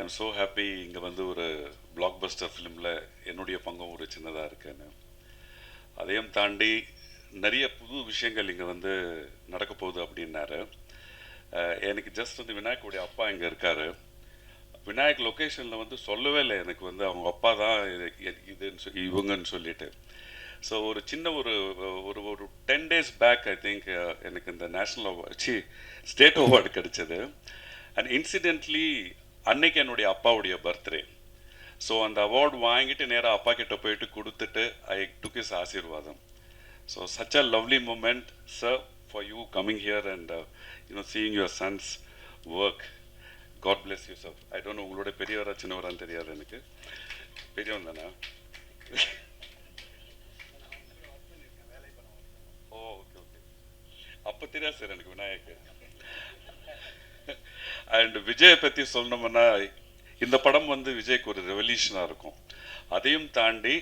I'm so happy இங்கே வந்து ஒரு பிளாக் பஸ்டர் ஃபிலிமில் என்னுடைய பங்கும் ஒரு சின்னதாக இருக்குன்னு. அதையும் தாண்டி நிறைய புது விஷயங்கள் இங்கே வந்து நடக்க போகுது அப்படின்னாரு. எனக்கு ஜஸ்ட் வந்து விநாயக்குடைய அப்பா இங்கே இருக்கார். விநாயக் லொக்கேஷனில் வந்து சொல்லவே இல்லை எனக்கு வந்து அவங்க அப்பா தான் இதுன்னு சொல்லி இவங்கன்னு சொல்லிட்டு. ஸோ ஒரு சின்ன ஒரு ஒரு ஒரு 10 days பேக் ஐ திங்க் எனக்கு இந்த நேஷ்னல் அவார்டு ஸ்டேட் அவார்டு கிடைச்சது. அண்ட் இன்சிடென்ட்லி அன்னைக்கு என்னுடைய அப்பாவுடைய பர்த்டே. ஸோ அந்த அவார்டு வாங்கிட்டு நேராக அப்பா கிட்ட போயிட்டு கொடுத்துட்டு ஐ டுக் இஸ் ஆசீர்வாதம். So such a lovely moment sir for you coming here and seeing your sons work. God bless you sir. I don't know உங்களோட பெரியவரா சின்னவரான்னு தெரியாது எனக்கு. பெரியவன் தானே? Oh okay okay. அப்போ தெரியாது சார் எனக்கு விநாயக். அண்ட் விஜயை பற்றி சொல்லணும்னா இந்த படம் வந்து விஜய்க்கு ஒரு ரெவல்யூஷனாக இருக்கும். அதையும் தாண்டி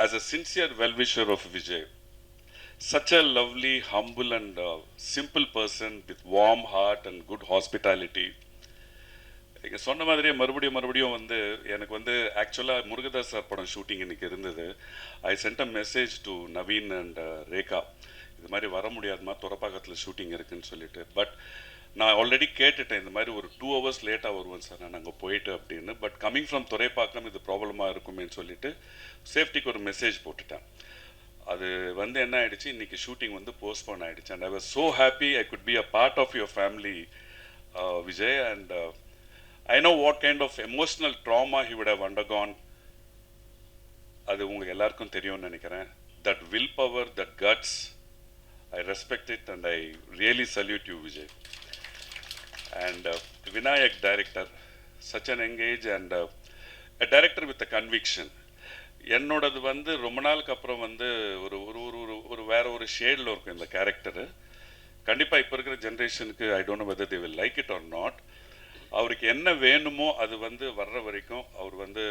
as a sincere well-wisher of Vijay, such a lovely, humble and simple person with warm heart and good hospitality. இங்கே சொன்ன மாதிரியே மறுபடியும் வந்து எனக்கு வந்து ஆக்சுவலாக முருகதாஸ் சார் படம் ஷூட்டிங் இன்னைக்கு இருந்தது. I sent a message to Naveen and Rekha, இது மாதிரி வர முடியாதுமா, துறப்பாக்கத்தில் ஷூட்டிங் இருக்குன்னு சொல்லிட்டு. பட் நான் ஆல்ரெடி கேட்டுட்டேன், இந்த மாதிரி ஒரு 2 hours லேட்டாக வருவேன் சார் நான் அங்கே போயிட்டு அப்படின்னு. பட் கம்மிங் ஃப்ரம் துறைப்பாக்கம் இது ப்ராப்ளமாக இருக்குமேன்னு சொல்லிட்டு சேஃப்டிக்கு ஒரு மெசேஜ் போட்டுட்டேன். அது வந்து என்ன ஆயிடுச்சு, இன்னைக்கு ஷூட்டிங் வந்து போஸ்ட்போன் ஆயிடுச்சு. And I was so happy I could be a part of your family Vijay. And I know what kind of emotional drama he would have undergone. அது உங்களுக்கு எல்லாருக்கும் தெரியும்னு நினைக்கிறேன். That will power, that guts, I respect it and I really salute you, Vijay. And Vinayak director, such an engaged and a director with a conviction. என்னோடது வந்து ரொம்ப நாளுக்கு அப்புறம் வந்து ஒரு ஒரு ஒரு ஒரு வேற ஒரு ஷேடில் இருக்கும் இந்த கேரக்டரு. கண்டிப்பாக இப்போ இருக்கிற ஜென்ரேஷனுக்கு ஐ don't know whether they will like it or not. அவருக்கு என்ன வேணுமோ அது வந்து வர்ற வரைக்கும் அவர் வந்து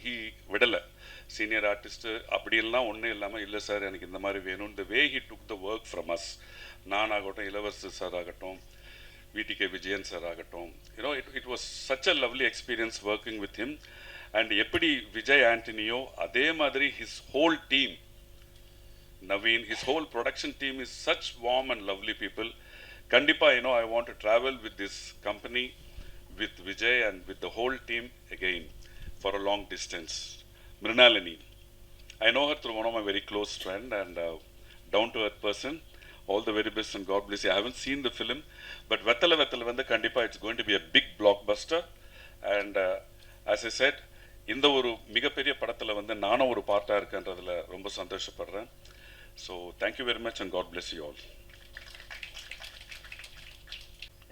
ஹீ விடலை. சீனியர் ஆர்டிஸ்ட்டு அப்படின்லாம் ஒன்றும் இல்லாமல், இல்லை சார் எனக்கு இந்த மாதிரி வேணும், இந்த way he took the work from us. நான் ஆகட்டும், இளவரசர் சார் ஆகட்டும், விடிகே விஜயன் சார் ஆகட்டும், you know it was such a lovely experience working with him. And எப்படி விஜய் ஆண்டனியோ அதே மாதிரி his whole team, Naveen, his whole production team is such warm and lovely people. கண்டிப்பாக I want to travel with this company, with Vijay and with the whole team again for a long distance. Mrinalini, I know her through one of my very close friend and down-to-earth person. All the very best and God bless you. I haven't seen the film, but Vettala வந்து கண்டிப்பா it's going to be a big blockbuster. And as I said, இந்த ஒரு மிகப்பெரிய படத்துல வந்து நானும் ஒரு பார்ட்டா இருக்கேன்றதுல ரொம்ப சந்தோஷப்படுறேன். So thank you very much and God bless you all.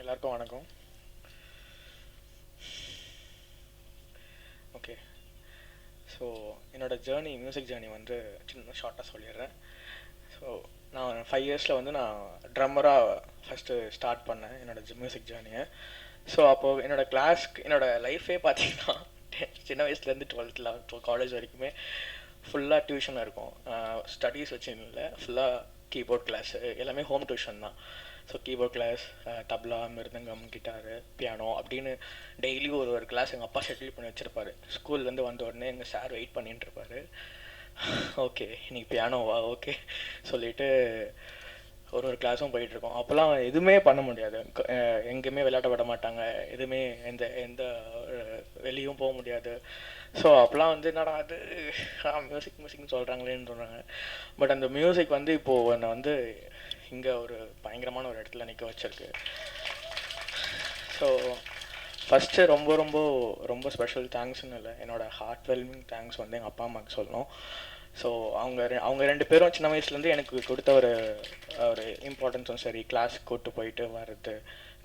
எல்லாருக்கும் வணக்கம். ஓகே, ஸோ என்னோடய ஜேர்னி, மியூசிக் ஜேர்னி வந்து சின்ன ஷார்ட்டாக சொல்லிடுறேன். ஸோ நான் 5 yearsல வந்து நான் ட்ரம்மராக ஃபஸ்ட்டு ஸ்டார்ட் பண்ணேன் என்னோடய மியூசிக் ஜேர்னியை. ஸோ அப்போது என்னோடய லைஃபே பார்த்தீங்கன்னா சின்ன வயசுலேருந்து 12th காலேஜ் வரைக்குமே ஃபுல்லாக டியூஷனாக இருக்கும். ஸ்டடீஸ் வச்சு இல்லை, ஃபுல்லாக கீபோர்ட் கிளாஸு, எல்லாமே ஹோம் டியூஷன் தான். ஸோ கீபோர்ட் கிளாஸ், தப்லா, மிருதங்கம், கிட்டாரு, பியானோ அப்படின்னு டெய்லி ஒரு கிளாஸ் எங்கள் அப்பா ஷெட்யூல் பண்ணி வச்சுருப்பாரு. ஸ்கூல்லேருந்து வந்த உடனே எங்கள் சார் வெயிட் பண்ணிட்டு இருப்பார். ஓகே இன்னைக்கு பியானோவா, ஓகே சொல்லிவிட்டு ஒரு கிளாஸும் போயிட்டுருக்கோம். அப்போல்லாம் எதுவுமே பண்ண முடியாது, எங்கேயுமே விளையாட விட மாட்டாங்க, எதுவுமே எந்த வெளியும் போக முடியாது. ஸோ அப்போல்லாம் வந்து என்னடா அது மியூசிக்னு சொல்கிறாங்களேன்னு சொல்கிறாங்க. பட் அந்த மியூசிக் வந்து இப்போது என்னை வந்து இங்கே ஒரு பயங்கரமான ஒரு இடத்துல நிற்க வச்சிருக்கு. ஸோ ஃபஸ்ட்டு ரொம்ப ஸ்பெஷல் தேங்க்ஸ்ன்னு இல்லை, என்னோடய ஹார்ட் வெல்மிங் தேங்க்ஸ் வந்து எங்கள் அப்பா அம்மாவுக்கு சொல்லணும். ஸோ அவங்க 2 பேரும் சின்ன வயசுலேருந்து எனக்கு கொடுத்த ஒரு இம்பார்ட்டன்ஸும் சரி, கிளாஸுக்கு கூப்பிட்டு போயிட்டு வர்றது,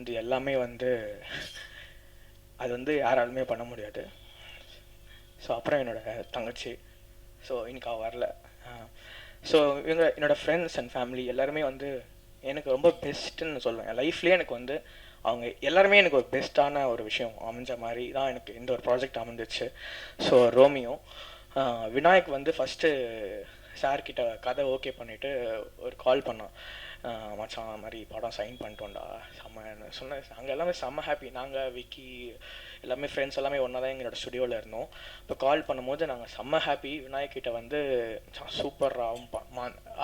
இது எல்லாமே வந்து அது வந்து யாராலுமே பண்ண முடியாது. ஸோ அப்புறம் என்னோடய தங்கச்சி, ஸோ இன்னைக்கு அவள் வரல. ஸோ என்னோடய ஃப்ரெண்ட்ஸ் அண்ட் ஃபேமிலி எல்லாருமே வந்து எனக்கு ரொம்ப பெஸ்ட்டுன்னு சொல்லுவேன். என் லைஃப்லேயே எனக்கு வந்து அவங்க எல்லாருமே எனக்கு ஒரு பெஸ்ட்டான ஒரு விஷயம் அமைஞ்ச மாதிரி தான் எனக்கு இந்த ஒரு ப்ராஜெக்ட் அமைஞ்சிச்சு. ஸோ ரோமியோ, விநாயக் வந்து ஃபஸ்ட்டு சார்கிட்ட கதை ஓகே பண்ணிவிட்டு ஒரு கால் பண்ணான். மச்சான் அந்த மாதிரி படம் சைன் பண்ணிட்டோம்டா செம்மன்னு சொன்னேன். நாங்கள் எல்லாமே செம்ம ஹாப்பி. நாங்கள் விக்கி எல்லாமே ஃப்ரெண்ட்ஸ் எல்லாமே ஒன்றா தான் எங்களோட ஸ்டுடியோவில் இருந்தோம். இப்போ கால் பண்ணும்போது நாங்கள் செம்ம ஹாப்பி. விநாயக் கிட்ட வந்து சூப்பர்ரா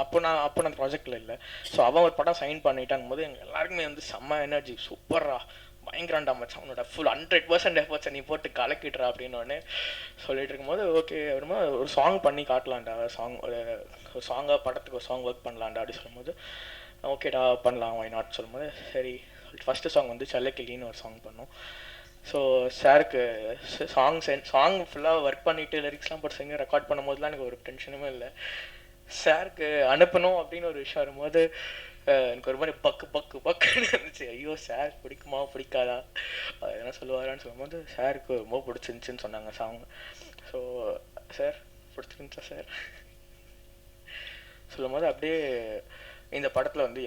அப்போ நான் அந்த ப்ராஜெக்டில் இல்லை. ஸோ அவன் ஒரு படம் சைன் பண்ணிட்டான் போது எங்கள் எல்லாருக்குமே வந்து செம்ம எனர்ஜி. சூப்பர்ரா, பயங்கராண்டா மச்சான், உன்னோட ஃபுல் 100% எஃபர்ட்ஸை நீ போட்டு கலக்கிட்டுறா அப்படின்னு சொல்லிட்டு இருக்கும்போது, ஓகே அப்படிமா ஒரு சாங் பண்ணி காட்டலான்டா, ஒரு சாங்காக படத்துக்கு ஒரு சாங் ஒர்க் பண்ணலான்டா அப்படி சொல்லும்போது, ஓகேடா பண்ணலாம் வை நாட் சொல்லும்போது, சரி ஃபஸ்ட்டு சாங் வந்து சல்லக்கிளின்னு ஒரு சாங் பண்ணோம். ஸோ சாருக்கு சாங் ஃபுல்லாக ஒர்க் பண்ணிவிட்டு லிரிக்ஸ்லாம் போட்டு சிங்க ரெக்கார்ட் பண்ணும்போதுலாம் எனக்கு ஒரு டென்ஷனுமே இல்லை. சாருக்கு அனுப்பணும் அப்படின்னு ஒரு விஷயம் வரும்போது எனக்கு ஒரு மாதிரி பக்குன்னு இருந்துச்சு. ஐயோ சார் பிடிக்குமா பிடிக்காதா என்ன சொல்லுவாரான்னு சொல்லும்போது சாருக்கு ரொம்ப பிடிச்சிருந்துச்சின்னு சொன்னாங்க சாங். ஸோ சார் பிடிச்சிருந்துச்சா சார் சொல்லும் போது அப்படியே இந்த படத்தில் வந்து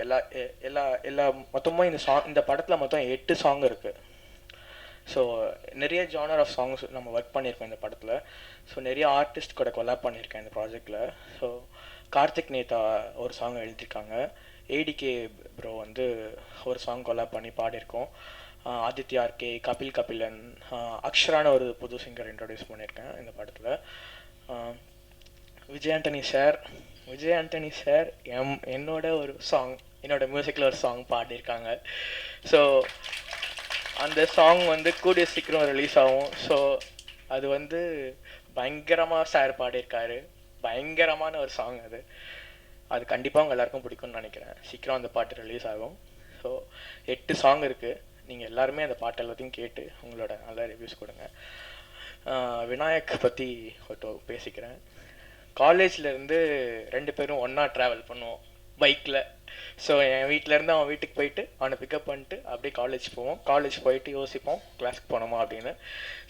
எல்லா மொத்தமாக இந்த படத்தில் மொத்தம் 8 சாங் இருக்குது. ஸோ நிறைய ஜானர் ஆஃப் சாங்ஸ் நம்ம ஒர்க் பண்ணியிருக்கோம் இந்த படத்தில். ஸோ நிறைய ஆர்டிஸ்ட் கூட கொலாப் பண்ணியிருக்கேன் இந்த ப்ராஜெக்டில். ஸோ கார்த்திக் நேதா ஒரு சாங் எழுதியிருக்காங்க, ஏடிகே ப்ரோ வந்து ஒரு சாங் கொலாப் பண்ணி பாடியிருக்கோம், ஆதித்யா ஆர்கே, கபிலன், அக்ஷரான ஒரு புது சிங்கர் இன்ட்ரடியூஸ் பண்ணியிருக்கேன் இந்த படத்தில். விஜய் ஆண்டனி சார் என்னோட ஒரு சாங், என்னோட மியூசிக்கில் ஒரு சாங் பாடியிருக்காங்க. ஸோ அந்த சாங் வந்து கூடிய சீக்கிரம் ரிலீஸ் ஆகும். ஸோ அது வந்து பயங்கரமாக சார் பாடியிருக்காரு, பயங்கரமான ஒரு சாங் அது கண்டிப்பாக உங்கள் எல்லாருக்கும் பிடிக்கும்னு நினைக்கிறேன். சீக்கிரம் அந்த பாட்டு ரிலீஸ் ஆகும். ஸோ 8 சாங் இருக்குது. நீங்கள் எல்லாருமே அந்த பாட்டு எல்லாத்தையும் கேட்டு உங்களோட நல்ல ரிவ்யூஸ் கொடுங்க. விநாயக் பற்றி பேசிக்கிறேன். காலேஜ்லேருந்து 2 பேரும் ஒன்றா ட்ராவல் பண்ணுவோம் பைக்கில். ஸோ என் வீட்டிலேருந்து அவன் வீட்டுக்கு போயிட்டு அவனை பிக்கப் பண்ணிட்டு அப்படியே காலேஜ் போவோம். காலேஜ் போயிட்டு யோசிப்போம் கிளாஸ்க்கு போனோமா அப்படின்னு.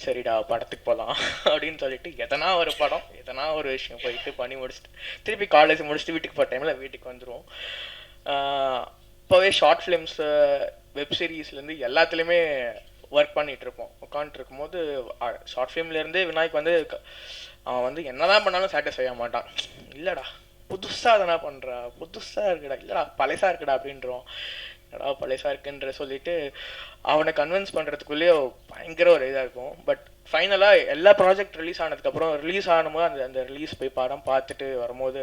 சரிடா படத்துக்கு போகலாம் அப்படின்னு சொல்லிட்டு எதனா ஒரு படம் எதனா ஒரு விஷயம் போயிட்டு பண்ணி முடிச்சுட்டு திருப்பி காலேஜ் முடிச்சுட்டு வீட்டுக்கு போகிற டைமில் வீட்டுக்கு வந்துடுவோம். இப்போவே ஷார்ட் ஃபிலிம்ஸு, வெப் சீரீஸ்லேருந்து எல்லாத்துலேயுமே ஒர்க் பண்ணிகிட்ருப்போம். உட்காந்துருக்கும் போது ஷார்ட் ஃபிலிம்லேருந்தே விநாயக் வந்து அவன் வந்து என்ன தான் பண்ணாலும் சாட்டிஸ்ஃபை ஆக மாட்டான். இல்லைடா புதுசாக அதனா பண்ணுறா, புதுசாக இருக்குடா, இல்லைடா பழசாக இருக்குடா அப்படின்றோம். என்னடா பழசாக இருக்குன்ற சொல்லிட்டு அவனை கன்வின்ஸ் பண்ணுறதுக்குள்ளேயே பயங்கர ஒரு இதாக இருக்கும். பட் ஃபைனலாக எல்லா ப்ராஜெக்ட் ரிலீஸ் ஆனதுக்கப்புறம் ரிலீஸ் ஆகும்போது அந்த ரிலீஸ் போய் படம் பார்த்துட்டு வரும்போது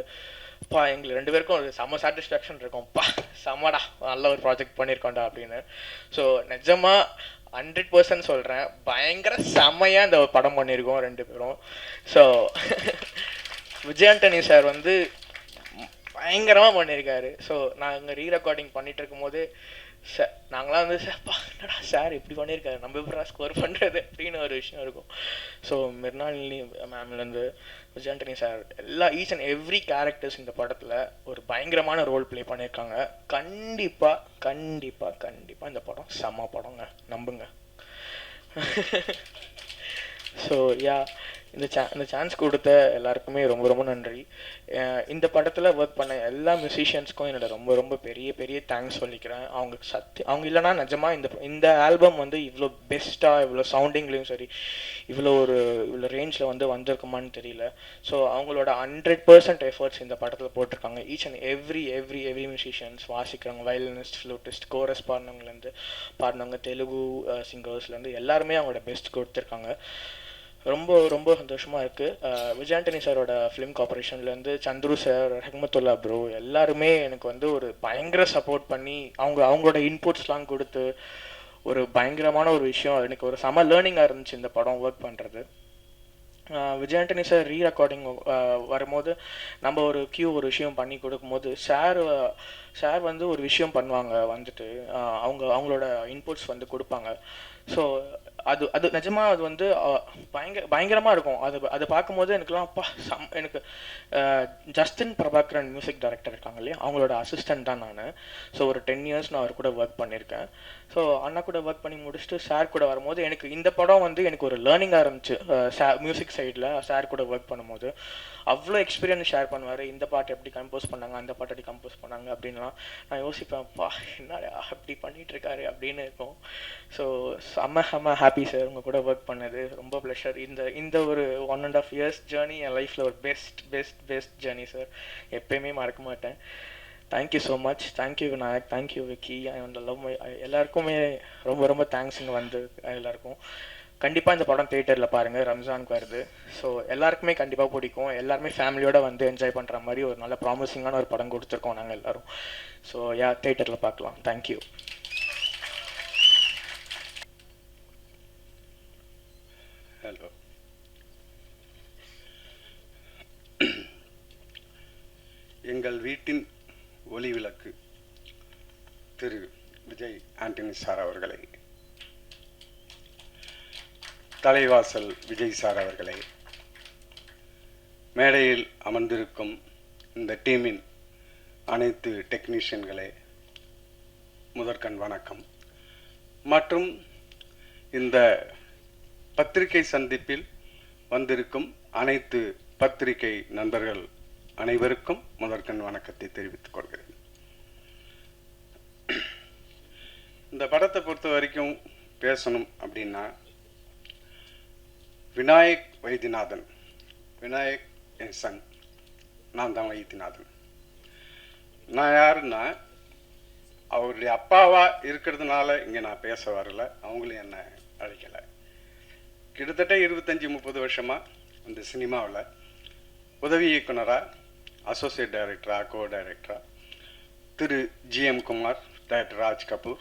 எங்களுக்கு 2 பேருக்கும் ஒரு செம்ம சாட்டிஸ்ஃபேக்ஷன் இருக்கும்ப்பா, செம்மடா நல்ல ஒரு ப்ராஜெக்ட் பண்ணியிருக்கோண்டா அப்படின்னு. ஸோ நிஜமாக 100% சொல்கிறேன், பயங்கர செம்மையாக இந்த படம் பண்ணியிருக்கோம் 2 பேரும். ஸோ விஜய் ஆண்டனி சார் வந்து பயங்கரமாக பண்ணியிருக்காரு. ஸோ நாங்கள் ரீரெக்கார்டிங் பண்ணிகிட்டு இருக்கும்போது நாங்களாம் வந்து என்னடா சார் இப்படி பண்ணியிருக்காரு, நம்ம எப்படா ஸ்கோர் பண்ணுறது அப்படின்னு ஒரு விஷயம் இருக்கும். ஸோ மிர்னாலினி மேம்லேருந்து Vijay Antony sir each and every characters இந்த படத்தில் ஒரு பயங்கரமான ரோல் ப்ளே பண்ணியிருக்காங்க. கண்டிப்பாக இந்த படம் செம்ம படங்க, நம்புங்க. ஸோ இந்த சான்ஸ் கொடுத்த எல்லாருக்குமே ரொம்ப நன்றி. இந்த படத்தில் ஒர்க் பண்ண எல்லா மியூசிஷியன்ஸ்க்கும் என்னோட ரொம்ப பெரிய தேங்க்ஸ் சொல்லிக்கிறேன். அவங்க இல்லைனா நிஜமாக இந்த ஆல்பம் வந்து இவ்வளோ பெஸ்ட்டாக, இவ்வளோ சவுண்டிங்லேயும் சரி, இவ்வளோ ரேஞ்சில் வந்து வந்திருக்குமான்னு தெரியல. ஸோ அவங்களோட 100% எஃபர்ட்ஸ் இந்த படத்தில் போட்டிருக்காங்க. ஈச் அண்ட் எவ்ரி மியூசிஷியன்ஸ் வாசிக்கிறவங்க, வயலினிஸ்ட், ஃப்ளூட்டிஸ்ட், கோரஸ் பாடினவங்க தெலுங்கு சிங்கர்ஸ்லேருந்து எல்லாருமே அவங்களோட பெஸ்ட் கொடுத்துருக்காங்க. ரொம்ப சந்தோஷமாக இருக்குது. விஜய் ஆண்டனி சாரோட ஃபிலிம் கார்பரேஷன்லேருந்து சந்துரு சார், ரஹ்மத்துல்லா ப்ரோ எல்லாருமே எனக்கு வந்து ஒரு பயங்கர சப்போர்ட் பண்ணி அவங்களோட இன்புட்ஸ்லாம் கொடுத்து ஒரு பயங்கரமான ஒரு விஷயம். எனக்கு ஒரு செம லேர்னிங்காக இருந்துச்சு இந்த படம் ஒர்க் பண்ணுறது. விஜய் ஆண்டனி சார் ரீரெக்கார்டிங் வரும்போது நம்ம ஒரு விஷயம் பண்ணி கொடுக்கும்போது சார் வந்து ஒரு விஷயம் பண்ணுவாங்க, வந்துட்டு அவங்களோட இன்புட்ஸ் வந்து கொடுப்பாங்க. ஸோ அது நிஜமாக அது வந்து பயங்கரமாக இருக்கும். அது பார்க்கும்போது எனக்குலாம் எனக்கு ஜஸ்டின் பிரபாகரன் மியூசிக் டைரக்டர் இருக்காங்க இல்லையா, அவங்களோட அசிஸ்டன்ட் தான் நான். ஸோ ஒரு 10 years நான் அவர் கூட ஒர்க் பண்ணியிருக்கேன். ஸோ அண்ணா கூட ஒர்க் பண்ணி முடிச்சுட்டு சார் கூட வரும்போது எனக்கு இந்த படம் வந்து எனக்கு ஒரு லேர்னிங்காக இருந்துச்சு. மியூசிக் சைடில் சார் கூட ஒர்க் பண்ணும்போது அவ்வளோ எக்ஸ்பீரியன்ஸ் ஷேர் பண்ணுவார். இந்த பாட்டு எப்படி கம்போஸ் பண்ணாங்க, அந்த பாட்டு எப்படி கம்போஸ் பண்ணாங்க அப்படின்லாம் நான் யோசிப்பேன்ப்பா, என்னடா அப்படி பண்ணிகிட்ருக்காரு அப்படின்னு இருக்கும். ஸோ செம்ம ஹாப்பி சார் உங்கள் கூட ஒர்க் பண்ணது, ரொம்ப ப்ளஷர். இந்த ஒரு 1.5 years ஜேர்னி என் லைஃப்பில் ஒரு பெஸ்ட் ஜேர்னி சார், எப்பயுமே மறக்க மாட்டேன். Thank you so much. Thank you Vinayak, thank you Vicky and love my எல்லாருக்குமே ரொம்ப ரொம்ப தேங்க்ஸுங்க வந்து எல்லாருக்கும். கண்டிப்பாக இந்த படம் தேட்டரில் பாருங்கள், ரம்ஜானுக்கு வருது. ஸோ எல்லாருக்குமே கண்டிப்பாக பிடிக்கும். எல்லாருமே ஃபேமிலியோடு வந்து என்ஜாய் பண்ணுற மாதிரி ஒரு நல்ல ப்ராமிசிங்கான ஒரு படம் கொடுத்துருக்கோம் நாங்கள் எல்லோரும். ஸோ தேட்டரில் பார்க்கலாம். தேங்க்யூ. ஹலோ, எங்கள் வீட்டின் ஒளி விளக்கு திரு விஜய் ஆண்டனி சார் அவர்களை, தலைவாசல் விஜய் சார் அவர்களே, மேடையில் அமர்ந்திருக்கும் இந்த டீமின் அனைத்து டெக்னீஷியன்களே, முதற்கண் வணக்கம். மற்றும் இந்த பத்திரிகை சந்திப்பில் வந்திருக்கும் அனைத்து பத்திரிகை நண்பர்கள் அனைவருக்கும் முதற்கண் வணக்கத்தை தெரிவித்துக் கொள்கிறேன். இந்த படத்தை பொறுத்த வரைக்கும் பேசணும் அப்படின்னா, விநாயக் வைத்தியநாதன், விநாயக் என் சன், நான் தான் வைத்தியநாதன். நான் யாருன்னா, அவருடைய அப்பாவா இருக்கிறதுனால இங்கே நான் பேச வரல, அவங்களும் என்னை அழைக்கலை. கிட்டத்தட்ட 25-30 வருஷமாக இந்த சினிமாவில் உதவி இயக்குனராக, அசோசியேட் டைரக்டராக, கோ டைரக்டராக திரு GM குமார், டைரக்டர் ராஜ் கபூர்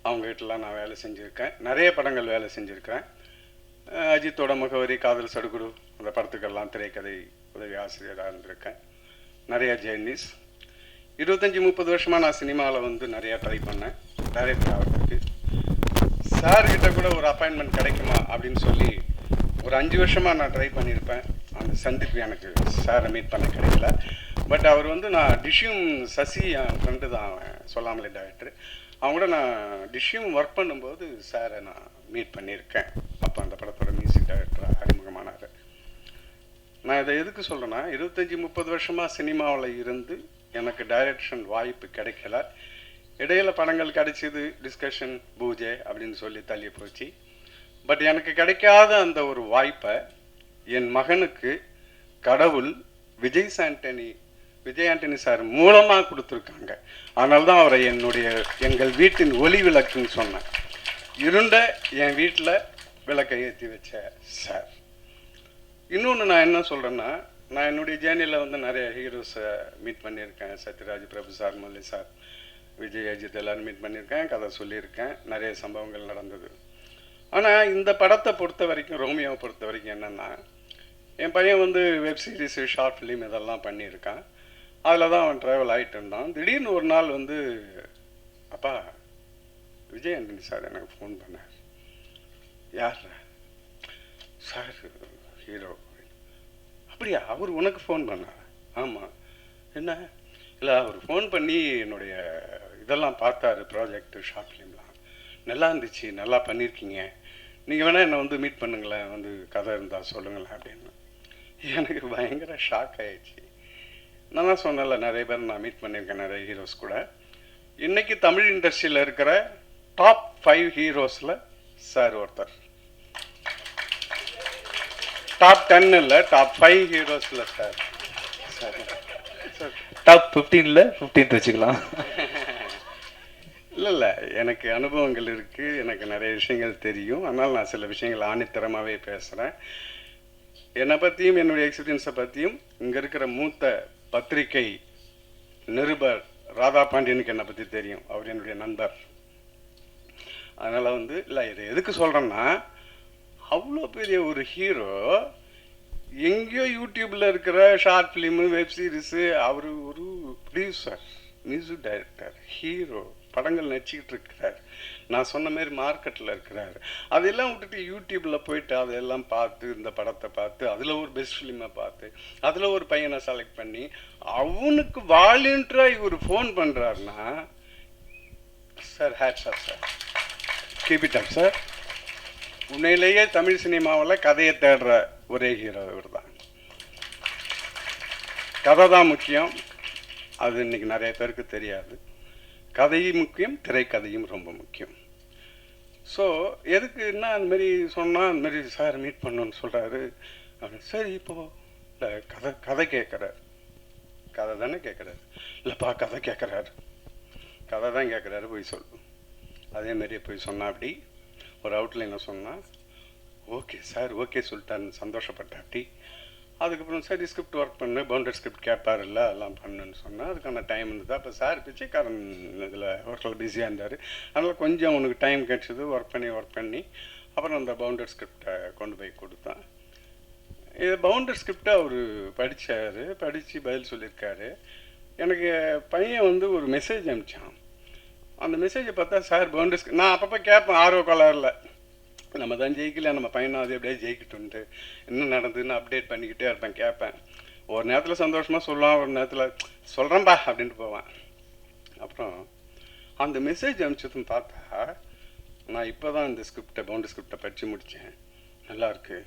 அவங்ககிட்டலாம் நான் வேலை செஞ்சுருக்கேன். நிறைய படங்கள் வேலை செஞ்சுருக்கிறேன். அஜித்தோட முகவரி, காதல் சடுகுடு, அந்த படத்துக்கெல்லாம் திரைக்கதை உதவி ஆசிரியராக இருந்திருக்கேன். நிறைய ஜேர்னிஸ். 25-30 வருஷமாக நான் சினிமாவில் வந்து நிறையா ட்ரை பண்ணேன் டைரக்டர் ஆகிறதுக்கு. சார்கிட்ட கூட ஒரு அப்பாயின்மெண்ட் கிடைக்குமா அப்படின்னு சொல்லி ஒரு 5 வருஷமாக நான் ட்ரை பண்ணியிருப்பேன். அந்த சந்திப்பு எனக்கு சாரை மீட் பண்ண கிடைக்கல. பட் அவர் வந்து, நான் டிஷ்யூம் சசி என் ஃப்ரெண்டு தான், அவன் சொல்லாமலே டைரக்டர், அவங்க கூட நான் டிஷ்யூம் ஒர்க் பண்ணும்போது சாரை நான் மீட் பண்ணியிருக்கேன். அப்போ அந்த படத்தோட மியூசிக் டைரக்டராக அறிமுகமானார். நான் இதை எதுக்கு சொல்கிறேன்னா, 25-30 வருஷமாக சினிமாவில் இருந்து எனக்கு டைரக்ஷன் வாய்ப்பு கிடைக்கல. இடையில படங்கள் கிடைச்சிது, டிஸ்கஷன், பூஜை அப்படின்னு சொல்லி தள்ளி போச்சு. பட் எனக்கு கிடைக்காத அந்த ஒரு வாய்ப்பை என் மகனுக்கு கடவுள் விஜய் ஆண்டனி சார் மூலமாக கொடுத்துருக்காங்க. அதனால தான் அவரை எங்கள் வீட்டின் ஒளி விளக்குன்னு சொன்னேன். இருண்ட என் வீட்டில் விளக்கை ஏற்றி வச்ச சார். இன்னொன்று நான் என்ன சொல்கிறேன்னா, நான் என்னுடைய ஜேர்னியில் வந்து நிறைய ஹீரோஸை மீட் பண்ணியிருக்கேன். சத்யராஜ், பிரபு சார், முரளி சார், விஜய், அஜித் எல்லோரும் மீட் பண்ணியிருக்கேன். கதை சொல்லியிருக்கேன். நிறைய சம்பவங்கள் நடந்தது. ஆனால் இந்த படத்தை பொறுத்த வரைக்கும், ரோமியோவை பொறுத்த வரைக்கும் என்னென்னா, என் பையன் வந்து வெப் சீரிஸு, ஷார்ட் ஃபிலிம் இதெல்லாம் பண்ணியிருக்கான். அதில் தான் அவன் ட்ராவல் ஆகிட்டு இருந்தான். திடீர்னு ஒரு நாள் வந்து, அப்பா விஜய் ஆண்டனி சார் எனக்கு ஃபோன் பண்ணார். யார் சார்? ஹீரோ. அப்படியா, அவர் உனக்கு ஃபோன் பண்ணார்? ஆமாம். என்ன? இல்லை, அவர் ஃபோன் பண்ணி என்னுடைய இதெல்லாம் பார்த்தாரு, ப்ராஜெக்டு, ஷார்ட் ஃபிலிம்லாம் நல்லா இருந்துச்சு, நல்லா பண்ணியிருக்கீங்க, நீங்கள் வேணால் என்னை வந்து மீட் பண்ணுங்களேன், வந்து கதை இருந்தால் சொல்லுங்களேன் அப்படின்னு. எனக்கு பயங்கர ஷாக் ஆகிடுச்சு. நான் தான் சொன்னல, நிறைய பேர் நான் மீட் பண்ணியிருக்கேன், நிறைய ஹீரோஸ் கூட. இன்றைக்கி தமிழ் இண்டஸ்ட்ரியில் இருக்கிற டாப் 5 ஹீரோஸில் சார் ஒருத்தர். டாப் 10 இல்லை, டாப் 5 ஹீரோஸில் சார். டாப் 15ல் 15th வச்சுக்கலாம். இல்லை, எனக்கு அனுபவங்கள் இருக்குது, எனக்கு நிறைய விஷயங்கள் தெரியும். அதனால் நான் சில விஷயங்கள் ஆணித்தரமாகவே பேசுகிறேன். என்னை பற்றியும் என்னுடைய எக்ஸ்பீரியன்ஸை பற்றியும் இங்கே இருக்கிற மூத்த பத்திரிகை நிருபர் ராதா பாண்டியனுக்கு என்னை பற்றி தெரியும். அவர் என்னுடைய நண்பர். அதனால் வந்து, இல்லை, இதை எதுக்கு சொல்கிறேன்னா, அவ்வளோ பெரிய ஒரு ஹீரோ எங்கேயோ யூடியூப்பில் இருக்கிற ஷார்ட் ஃபிலிமு, வெப் சீரிஸு, அவர் ஒரு ப்ரொடியூசர், மியூசிக் டைரக்டர், ஹீரோ, படங்கள் நடிச்சிக்கிட்டு இருக்கிறார். நான் சொன்ன மாதிரி மார்க்கெட்டில் இருக்கிறார். அதெல்லாம் விட்டுட்டு யூடியூப்பில் போயிட்டு அதெல்லாம் பார்த்து, இந்த படத்தை பார்த்து, அதில் ஒரு பெஸ்ட் ஃபிலிமை பார்த்து, அதில் ஒரு பையனை செலக்ட் பண்ணி அவனுக்கு வாலண்டியராக இவர் ஃபோன் பண்ணுறாருன்னா, sir hats off sir, keep it up sir. உண்மையிலேயே தமிழ் சினிமாவில் கதையை தேடுற ஒரே ஹீரோ இவர் தான். கதை தான் முக்கியம். அது இன்னைக்கு நிறைய பேருக்கு தெரியாது. கதையும் முக்கியம், திரைக்கதையும் ரொம்ப முக்கியம். ஸோ எதுக்குன்னா, அந்தமாரி சொன்னால் அந்தமாரி சார் மீட் பண்ணணுன்னு சொல்கிறாரு அப்படின்னு. சரி, இப்போது இல்லை, கதை கேட்குறார். கதை தானே கேட்குறாரு. இல்லைப்பா கதை கேட்குறாரு, கதை தான் கேட்குறாரு, போய் சொல்லு. அதேமாரியே போய் சொன்னா, அப்படி ஒரு அவுட்லைனை சொன்னால் ஓகே சார் ஓகே சொல்லிட்டாருன்னு சந்தோஷப்பட்டேன். அப்படி அதுக்கப்புறம் சரி ஸ்கிரிப்ட் ஒர்க் பண்ணு, பவுண்டட் ஸ்கிரிப்ட் கேட்பார் இல்லை எல்லாம் பண்ணுன்னு சொன்னால் அதுக்கான டைம் இருந்தது. அப்போ சார் பிச்சைக்காரன் இதில் ஒர்க்கில் பிஸியாக இருந்தார். அதனால் கொஞ்சம் உனக்கு டைம் கிடச்சிது, ஒர்க் பண்ணி அப்புறம் அந்த பவுண்டட் ஸ்கிரிப்டை கொண்டு போய் கொடுத்தான். இது பவுண்டட் ஸ்கிரிப்டை அவர் படித்து பதில் சொல்லியிருக்காரு. எனக்கு பையன் வந்து ஒரு மெசேஜ் அனுப்பிச்சான். அந்த மெசேஜை பார்த்தா சார் பவுண்டட் நான் அப்பப்போ கேட்பேன் ஆர்வ கலரில், நம்ம தான் ஜெயிக்கல, நம்ம பையனை அது எப்படியே ஜெயிக்கிட்டுன்ட்டு என்ன நடந்ததுன்னு அப்டேட் பண்ணிக்கிட்டே இருப்பேன், கேட்பேன். ஒரு நேரத்தில் சந்தோஷமாக சொல்லுவான், ஒரு நேரத்தில் சொல்கிறேன்பா அப்படின்ட்டு போவேன். அப்புறம் அந்த மெசேஜ் அனுப்பிச்சதுன்னு பார்த்தா நான் இப்போ தான் இந்த பவுண்டட் ஸ்கிரிப்டை படித்து முடித்தேன், நல்லாயிருக்கு,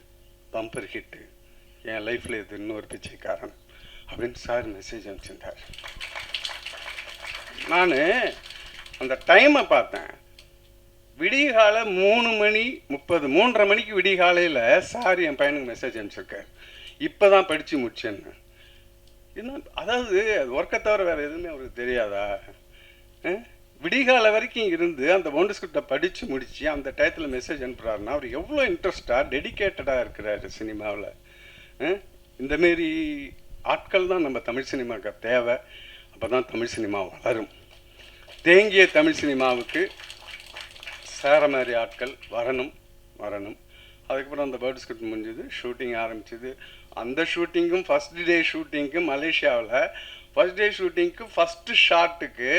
பம்பர் ஹிட்டு, என் லைஃப்பில் இது இன்னொரு பிச்சைக்காரன் அப்படின்னு சார் மெசேஜ் அனுப்பிச்சிருந்தார். நான் அந்த டைமை பார்த்தேன், விடிகாலை 3:30 மணிக்கு விடிகாலையில் சார் என் பையனுக்கு மெசேஜ் அனுப்பிச்சிருக்கார், இப்போ தான் படித்து முடிச்சேன்னு. என்ன அதாவது ஒர்க்கை தவிர வேறு எதுவுமே அவருக்கு தெரியாதா? விடிகாலை வரைக்கும் இருந்து அந்த பவுண்டட் ஸ்கிரிப்டை படித்து முடித்து அந்த டயத்தில் மெசேஜ் அனுப்புகிறாருன்னா அவர் எவ்வளோ இன்ட்ரெஸ்டாக டெடிக்கேட்டடாக இருக்கிறாரு சினிமாவில். இந்தமாரி ஆட்கள் தான் நம்ம தமிழ் சினிமாவுக்கு தேவை. அப்போ தான் தமிழ் சினிமா வளரும். தேங்கிய தமிழ் சினிமாவுக்கு சேர மாதிரி ஆட்கள் வரணும். அதுக்கப்புறம் அந்த பவுண்டட் ஸ்கிரிப்ட் முடிஞ்சது, ஷூட்டிங் ஆரம்பிச்சிது. அந்த ஷூட்டிங்கும் ஃபஸ்ட் டே ஷூட்டிங்க்கு மலேசியாவில் ஃபஸ்ட் டே ஷூட்டிங்க்கு ஃபஸ்ட்டு ஷாட்டுக்கு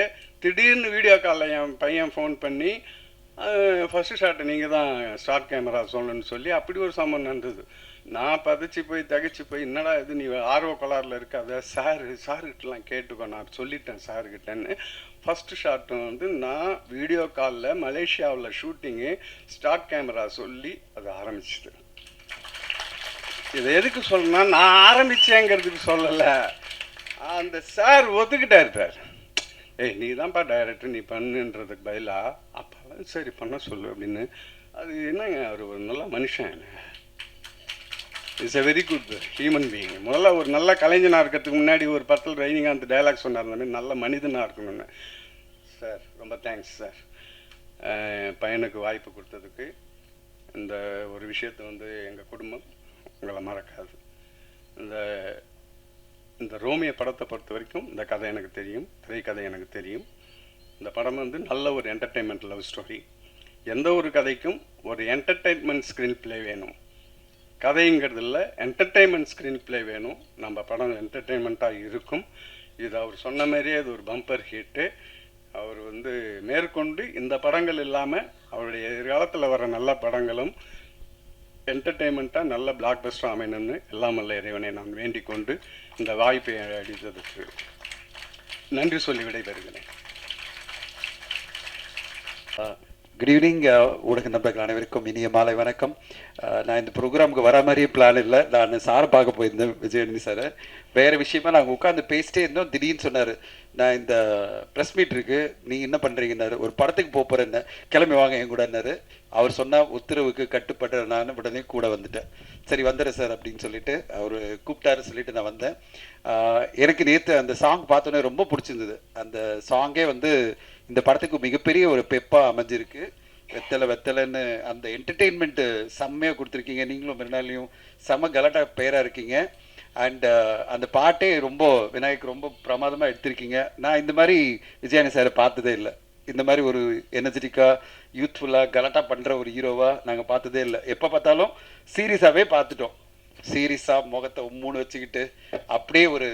திடீர்னு வீடியோ காலில் என் பையன் ஃபோன் பண்ணி ஃபஸ்ட்டு ஷாட்டை நீங்கள் தான் ஸ்டார்ட் கேமரா சொல்லணும்னு சொல்லி அப்படி ஒரு சம்பவம் நடந்தது. நான் தகச்சு போய் என்னடா இது நீ ஆர்வ கோளாறில் இருக்காத, சாருக்கிட்டலாம் கேட்டுக்கோ, நான் சொல்லிட்டேன் சாருக்கிட்டேன்னு. ஃபஸ்ட்டு ஷாட்டு வந்து நான் வீடியோ காலில் மலேசியாவில் ஷூட்டிங்கு ஸ்டார்ட் கேமரா சொல்லி அது ஆரம்பிச்சிது. இதை எதுக்கு சொல்லணும்னா நான் ஆரம்பித்தேங்கிறதுக்கு சொல்லலை, அந்த சார் ஒத்துக்கிட்டார். ஏய் நீ தான்ப்பா டைரக்டர், நீ பண்ணுன்றதுக்கு பதிலாக அப்போல்லாம் சரி பண்ண சொல்லு அப்படின்னு. அது என்னங்க அவர் ஒரு நல்ல மனுஷன், it's a very good human being. முதல்ல ஒரு நல்ல கலைஞனாக இருக்கிறதுக்கு முன்னாடி ஒரு படத்தில் ரஜினிகாந்த் டைலாக் சொன்னார், அந்த மாதிரி நல்ல மனிதனாக இருக்கணும்னு. சார் ரொம்ப தேங்க்ஸ் சார், பையனுக்கு வாய்ப்பு கொடுத்ததுக்கு. இந்த ஒரு விஷயத்தை வந்து எங்கள் குடும்பம் உங்களை மறக்காது. இந்த ரோமியோ படத்தை பொறுத்த வரைக்கும் இந்த கதை எனக்கு தெரியும், திரைக்கதை எனக்கு தெரியும். இந்த படம் வந்து நல்ல ஒரு என்டர்டெயின்மெண்ட் லவ் ஸ்டோரி. எந்த ஒரு கதைக்கும் ஒரு என்டர்டெயின்மெண்ட் ஸ்க்ரீன் பிளே வேணும். கதைங்கிறது இல்லை, என்டர்டெயின்மெண்ட் ஸ்க்ரீன் பிளே வேணும். நம்ம படம் என்டர்டெயின்மெண்ட்டாக இருக்கும். இது அவர் சொன்ன மாதிரியே அது ஒரு பம்பர் ஹிட்டு. அவர் வந்து மேற்கொண்டு இந்த படங்கள் இல்லாமல் அவருடைய எதிர்காலத்தில் வர நல்ல படங்களும் என்டர்டெயின்மெண்ட்டாக நல்ல பிளாக் பஸ்டர் அமையணும்னு எல்லாம் வல்ல இறைவனை நான் வேண்டிக் கொண்டு இந்த வாய்ப்பை அளித்ததற்கு நன்றி சொல்லி விடைபெறுகிறேன். குட் ஈவினிங் ஊடக நண்பர்கள் அனைவருக்கும் இனிய மாலை வணக்கம். நான் இந்த ப்ரோக்ராமுக்கு வர மாதிரியே பிளான் இல்லை, நான் சாரை பார்க்க போயிருந்தேன், விஜயனி சாரை. வேறு விஷயமா நாங்கள் உட்காந்து பேசிட்டே இருந்தோம். திடீர்னு சொன்னார், நான் இந்த ப்ரெஸ் மீட் இருக்குது, நீங்கள் என்ன பண்ணுறீங்கன்னாரு. ஒரு படத்துக்கு போகிறேன்னு, கிளம்பி வாங்க என் கூடன்னாரு. அவர் சொன்னால் உத்தரவுக்கு கட்டுப்பட்ட நான் உடனே கூட வந்துட்டேன். சரி வந்துடுறேன் சார் அப்படின்னு சொல்லிட்டு அவர் கூப்பிட்டாரு, சொல்லிட்டு நான் வந்தேன். எனக்கு நேற்று அந்த சாங் பார்த்தோன்னே ரொம்ப பிடிச்சிருந்தது. அந்த சாங்கே வந்து இந்த படத்துக்கு மிகப்பெரிய ஒரு பெப்பாக அமைஞ்சிருக்கு. வெத்தலைன்னு அந்த என்டர்டெயின்மெண்ட்டு செம்மையாக கொடுத்துருக்கீங்க. நீங்களும் மறுநாளையும் செம்ம கலாட்டா பேராக இருக்கீங்க. அண்ட் அந்த பாட்டே ரொம்ப விநாயக் ரொம்ப பிரமாதமாக எடுத்திருக்கீங்க. நான் இந்த மாதிரி விஜயானி சாரை பார்த்ததே இல்லை. இந்த மாதிரி ஒரு எனர்ஜெட்டிக்காக யூத்ஃபுல்லாக கலாட்டா பண்ணுற ஒரு ஹீரோவாக நாங்கள் பார்த்ததே இல்லை. எப்போ பார்த்தாலும் சீரியஸாகவே பார்த்துட்டோம். சீரியஸாக முகத்தை உம்முன்னு வச்சுக்கிட்டு அப்படியே ஒரு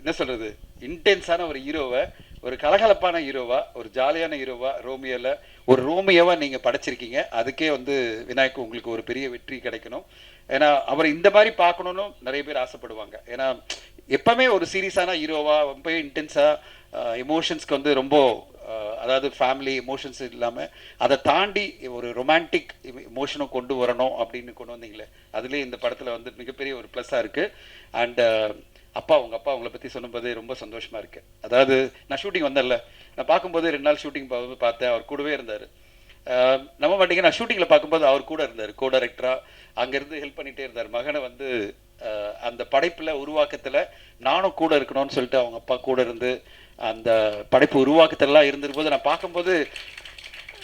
என்ன சொல்கிறது இன்டென்ஸான ஒரு ஹீரோவை, ஒரு கலகலப்பான ஹீரோவா, ஒரு ஜாலியான ஹீரோவா ரோமியோவில் ஒரு ரோமியோவாக நீங்கள் படைச்சிருக்கீங்க. அதுக்கே வந்து விநாயக் உங்களுக்கு ஒரு பெரிய வெற்றி கிடைக்கணும். ஏன்னா அவர் இந்த மாதிரி பார்க்கணுன்னு நிறைய பேர் ஆசைப்படுவாங்க. ஏன்னா எப்பவுமே ஒரு சீரியஸான ஹீரோவா ரொம்ப இன்டென்ஸாக எமோஷன்ஸ்க்கு வந்து ரொம்ப அதாவது ஃபேமிலி எமோஷன்ஸ் இல்லாமல் அதை தாண்டி ஒரு ரொமான்டிக் எமோஷனும் கொண்டு வரணும் அப்படின்னு கொண்டு வந்தீங்களே, அதுலேயே இந்த படத்தில் வந்து மிகப்பெரிய ஒரு ப்ளஸ்ஸாக இருக்குது. அண்டு உங்கள் அப்பா உங்களை பற்றி சொல்லும்போது ரொம்ப சந்தோஷமாக இருக்குது. அதாவது நான் ஷூட்டிங் வந்தேன்ல, நான் பார்க்கும்போது 2 நாள் ஷூட்டிங் பார்த்தேன், அவர் கூடவே இருந்தார். நம்ப மாட்டீங்க, நான் ஷூட்டிங்கில் பார்க்கும்போது அவர் கூட இருந்தார், கோ டைரக்டராக அங்கேருந்து ஹெல்ப் பண்ணிகிட்டே இருந்தார். மகனை வந்து அந்த படைப்பில் உருவாக்கத்தில் நானும் கூட இருக்கணும்னு சொல்லிட்டு அவங்க அப்பா கூட இருந்து அந்த படைப்பு உருவாக்கத்திலலாம் இருந்திருக்கும்போது நான் பார்க்கும்போது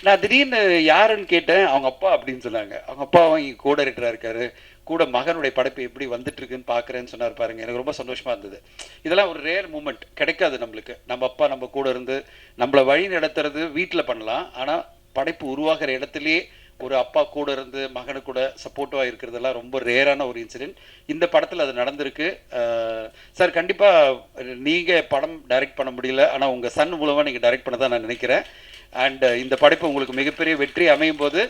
நான் திடீர்னு யாருன்னு கேட்டேன், அவங்க அப்பா அப்படின்னு சொன்னாங்க. அவங்க அப்பாவும் இங்கே கூட ரைட்டராக இருக்காரு, கூட மகனுடைய படைப்பு எப்படி வந்துட்டு இருக்குன்னு பார்க்குறேன்னு சொன்னார் பாருங்க. எனக்கு ரொம்ப சந்தோஷமாக இருந்தது. இதெல்லாம் ஒரு ரேர் மூமெண்ட், கிடைக்காது நம்மளுக்கு. நம்ம அப்பா நம்ம கூட இருந்து நம்மளை வழி நடத்துறது வீட்டில் பண்ணலாம், ஆனால் படைப்பு உருவாகிற இடத்துலையே ஒரு அப்பா கூட இருந்து மகனு கூட சப்போர்ட்டிவாக இருக்கிறதெல்லாம் ரொம்ப ரேரான ஒரு இன்சிடென்ட். இந்த படத்தில் அது நடந்திருக்கு. சார் கண்டிப்பாக நீங்கள் படம் டைரக்ட் பண்ண முடியல, ஆனால் உங்கள் சன் மூலமாக நீங்கள் டைரக்ட் பண்ண தான் நான் நினைக்கிறேன். அண்ட் இந்த படைப்பு உங்களுக்கு மிகப்பெரிய வெற்றி அமையும் போது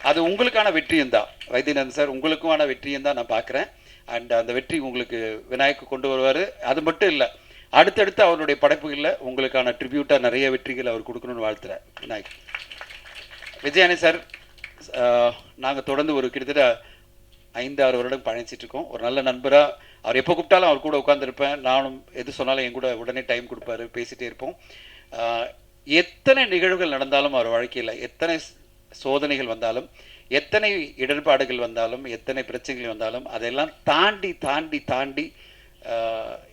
அது உங்களுக்கான வெற்றியும் தான் வைத்தியநாதன் சார், உங்களுக்குமான வெற்றியும் தான் நான் பார்க்குறேன். அண்ட் அந்த வெற்றி உங்களுக்கு விநாயக்கு கொண்டு வருவார். அது மட்டும் இல்லை, அடுத்தடுத்து அவருடைய படைப்புகளில் உங்களுக்கான ட்ரிபியூட்டாக நிறைய வெற்றிகள் அவர் கொடுக்கணும்னு வாழ்த்துறேன் விநாயக். விஜயானி சார், நாங்கள் தொடர்ந்து ஒரு கிட்டத்தட்ட 5-6 வருடம் பயணிச்சிட்ருக்கோம். ஒரு நல்ல நண்பராக அவர் எப்போ கூப்பிட்டாலும் அவர் கூட உட்காந்துருப்பேன். நானும் எது சொன்னாலும் என் கூட உடனே டைம் கொடுப்பாரு, பேசிகிட்டே இருப்போம். எத்தனை நிகழ்வுகள் நடந்தாலும் அவர் வாழ்க்கையில், எத்தனை சோதனைகள் வந்தாலும், எத்தனை இடர்பாடுகள் வந்தாலும், எத்தனை பிரச்சனைகள் வந்தாலும், அதெல்லாம் தாண்டி தாண்டி தாண்டி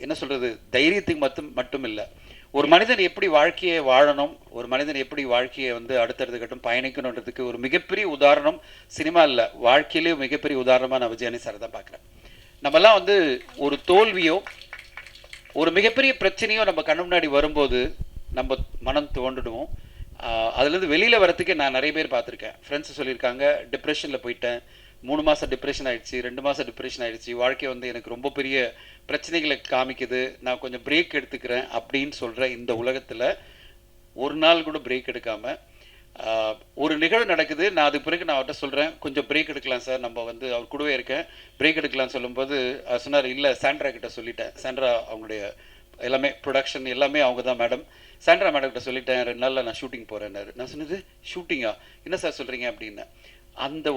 என்ன சொல்கிறது, தைரியத்துக்கு மட்டும் இல்லை, ஒரு மனிதன் எப்படி வாழ்க்கையை வாழணும், ஒரு மனிதன் எப்படி வாழ்க்கையை அடுத்தடுத்த கட்டம் பயணிக்கணுன்றதுக்கு ஒரு மிகப்பெரிய உதாரணம் சினிமா இல்லை, வாழ்க்கையிலேயும் மிகப்பெரிய உதாரணமாக நான் விஜயானி சார் தான் பார்க்குறேன். நம்மெல்லாம் ஒரு தோல்வியோ ஒரு மிகப்பெரிய பிரச்சனையோ நம்ம கண்ணு முன்னாடி வரும்போது நம்ம மனம் தோண்டிடுவோம். அதுலேருந்து வெளியில் வரத்துக்கு நான் நிறைய பேர் பார்த்துருக்கேன். ஃப்ரெண்ட்ஸ் சொல்லியிருக்காங்க, டிப்ரெஷனில் போயிட்டேன், 3 மாதம் டிப்ரெஷன் ஆகிடுச்சு, 2 மாதம் டிப்ரெஷன் ஆகிடுச்சு, வாழ்க்கை எனக்கு ரொம்ப பெரிய பிரச்சனைகளை காமிக்குது, நான் கொஞ்சம் பிரேக் எடுத்துக்கிறேன் அப்படின்னு சொல்கிற இந்த உலகத்தில் ஒரு நாள் கூட பிரேக் எடுக்காமல் ஒரு நிகழ்வு நடக்குது. நான் அதுக்கு பிறகு நான் அவர்கிட்ட சொல்கிறேன், கொஞ்சம் பிரேக் எடுக்கலாம் சார், நம்ம அவர் கூடவே இருக்கேன், பிரேக் எடுக்கலாம்னு சொல்லும்போது சொன்னார், இல்லை சாண்ட்ரா கிட்ட சொல்லிட்டேன், சாண்ட்ரா அவங்களுடைய எல்லாமே ப்ரொடக்ஷன் எல்லாமே அவங்க தான் மேடம், சாண்ட்ரா மேடம் கிட்ட சொல்லிட்டேன், 2 நாளில் நான் ஷூட்டிங் போகிறேன்னாரு. நான் சொன்னது ஷூட்டிங்கா, என்ன சார் சொல்கிறீங்க அப்படின்னு. அந்த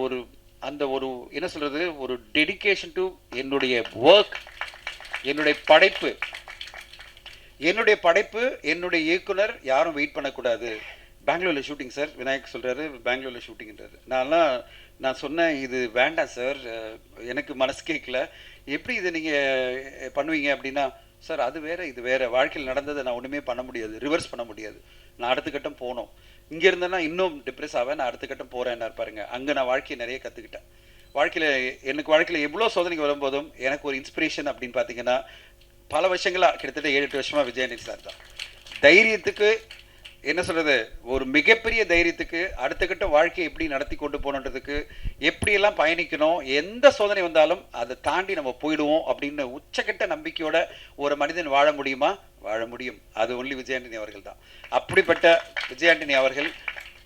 ஒரு என்ன சொல்கிறது, ஒரு டெடிகேஷன் டு என்னுடைய ஒர்க், என்னுடைய படைப்பு, என்னுடைய இயக்குனர் யாரும் வெயிட் பண்ணக்கூடாது. பெங்களூரில் ஷூட்டிங் சார், விநாயக் சொல்கிறாரு பெங்களூரில் ஷூட்டிங்ன்றாரு. நான் சொன்னேன், இது வேண்டாம் சார், எனக்கு மனசு கேட்கல, எப்படி இதை நீங்கள் பண்ணுவீங்க அப்படின்னா, சார் அது வேறு இது வேறு, வாழ்க்கையில் நடந்ததை நான் ஒன்றுமே பண்ண முடியாது, ரிவர்ஸ் பண்ண முடியாது, நான் அடுத்த கட்டம் போகணும், இங்கே இருந்தேன்னா இன்னும் டிப்ரெஸ் ஆவேன், நான் அடுத்த கட்டம் போகிறேன்னு பாருங்க. அங்கே நான் வாழ்க்கையை நிறைய கற்றுக்கிட்டேன். வாழ்க்கையில் எவ்வளோ சோதனைக்கு வரும்போதும் எனக்கு ஒரு இன்ஸ்பிரேஷன் அப்படின்னு பார்த்தீங்கன்னா, பல வருஷங்களாக கிட்டத்தட்ட 7-8 வருஷமாக விஜயானி சார் தான். தைரியத்துக்கு என்ன சொல்கிறது, ஒரு மிகப்பெரிய தைரியத்துக்கு அடுத்த கட்ட வாழ்க்கையை எப்படி நடத்தி கொண்டு போகணுன்றதுக்கு, எப்படியெல்லாம் பயணிக்கணும், எந்த சோதனை வந்தாலும் அதை தாண்டி நம்ம போயிடுவோம் அப்படின்னு உச்சக்கட்ட நம்பிக்கையோட ஒரு மனிதன் வாழ முடியுமா? வாழ முடியும். அது ஒன்லி விஜயாண்டனி அவர்கள் தான். அப்படிப்பட்ட விஜயாண்டனி அவர்கள்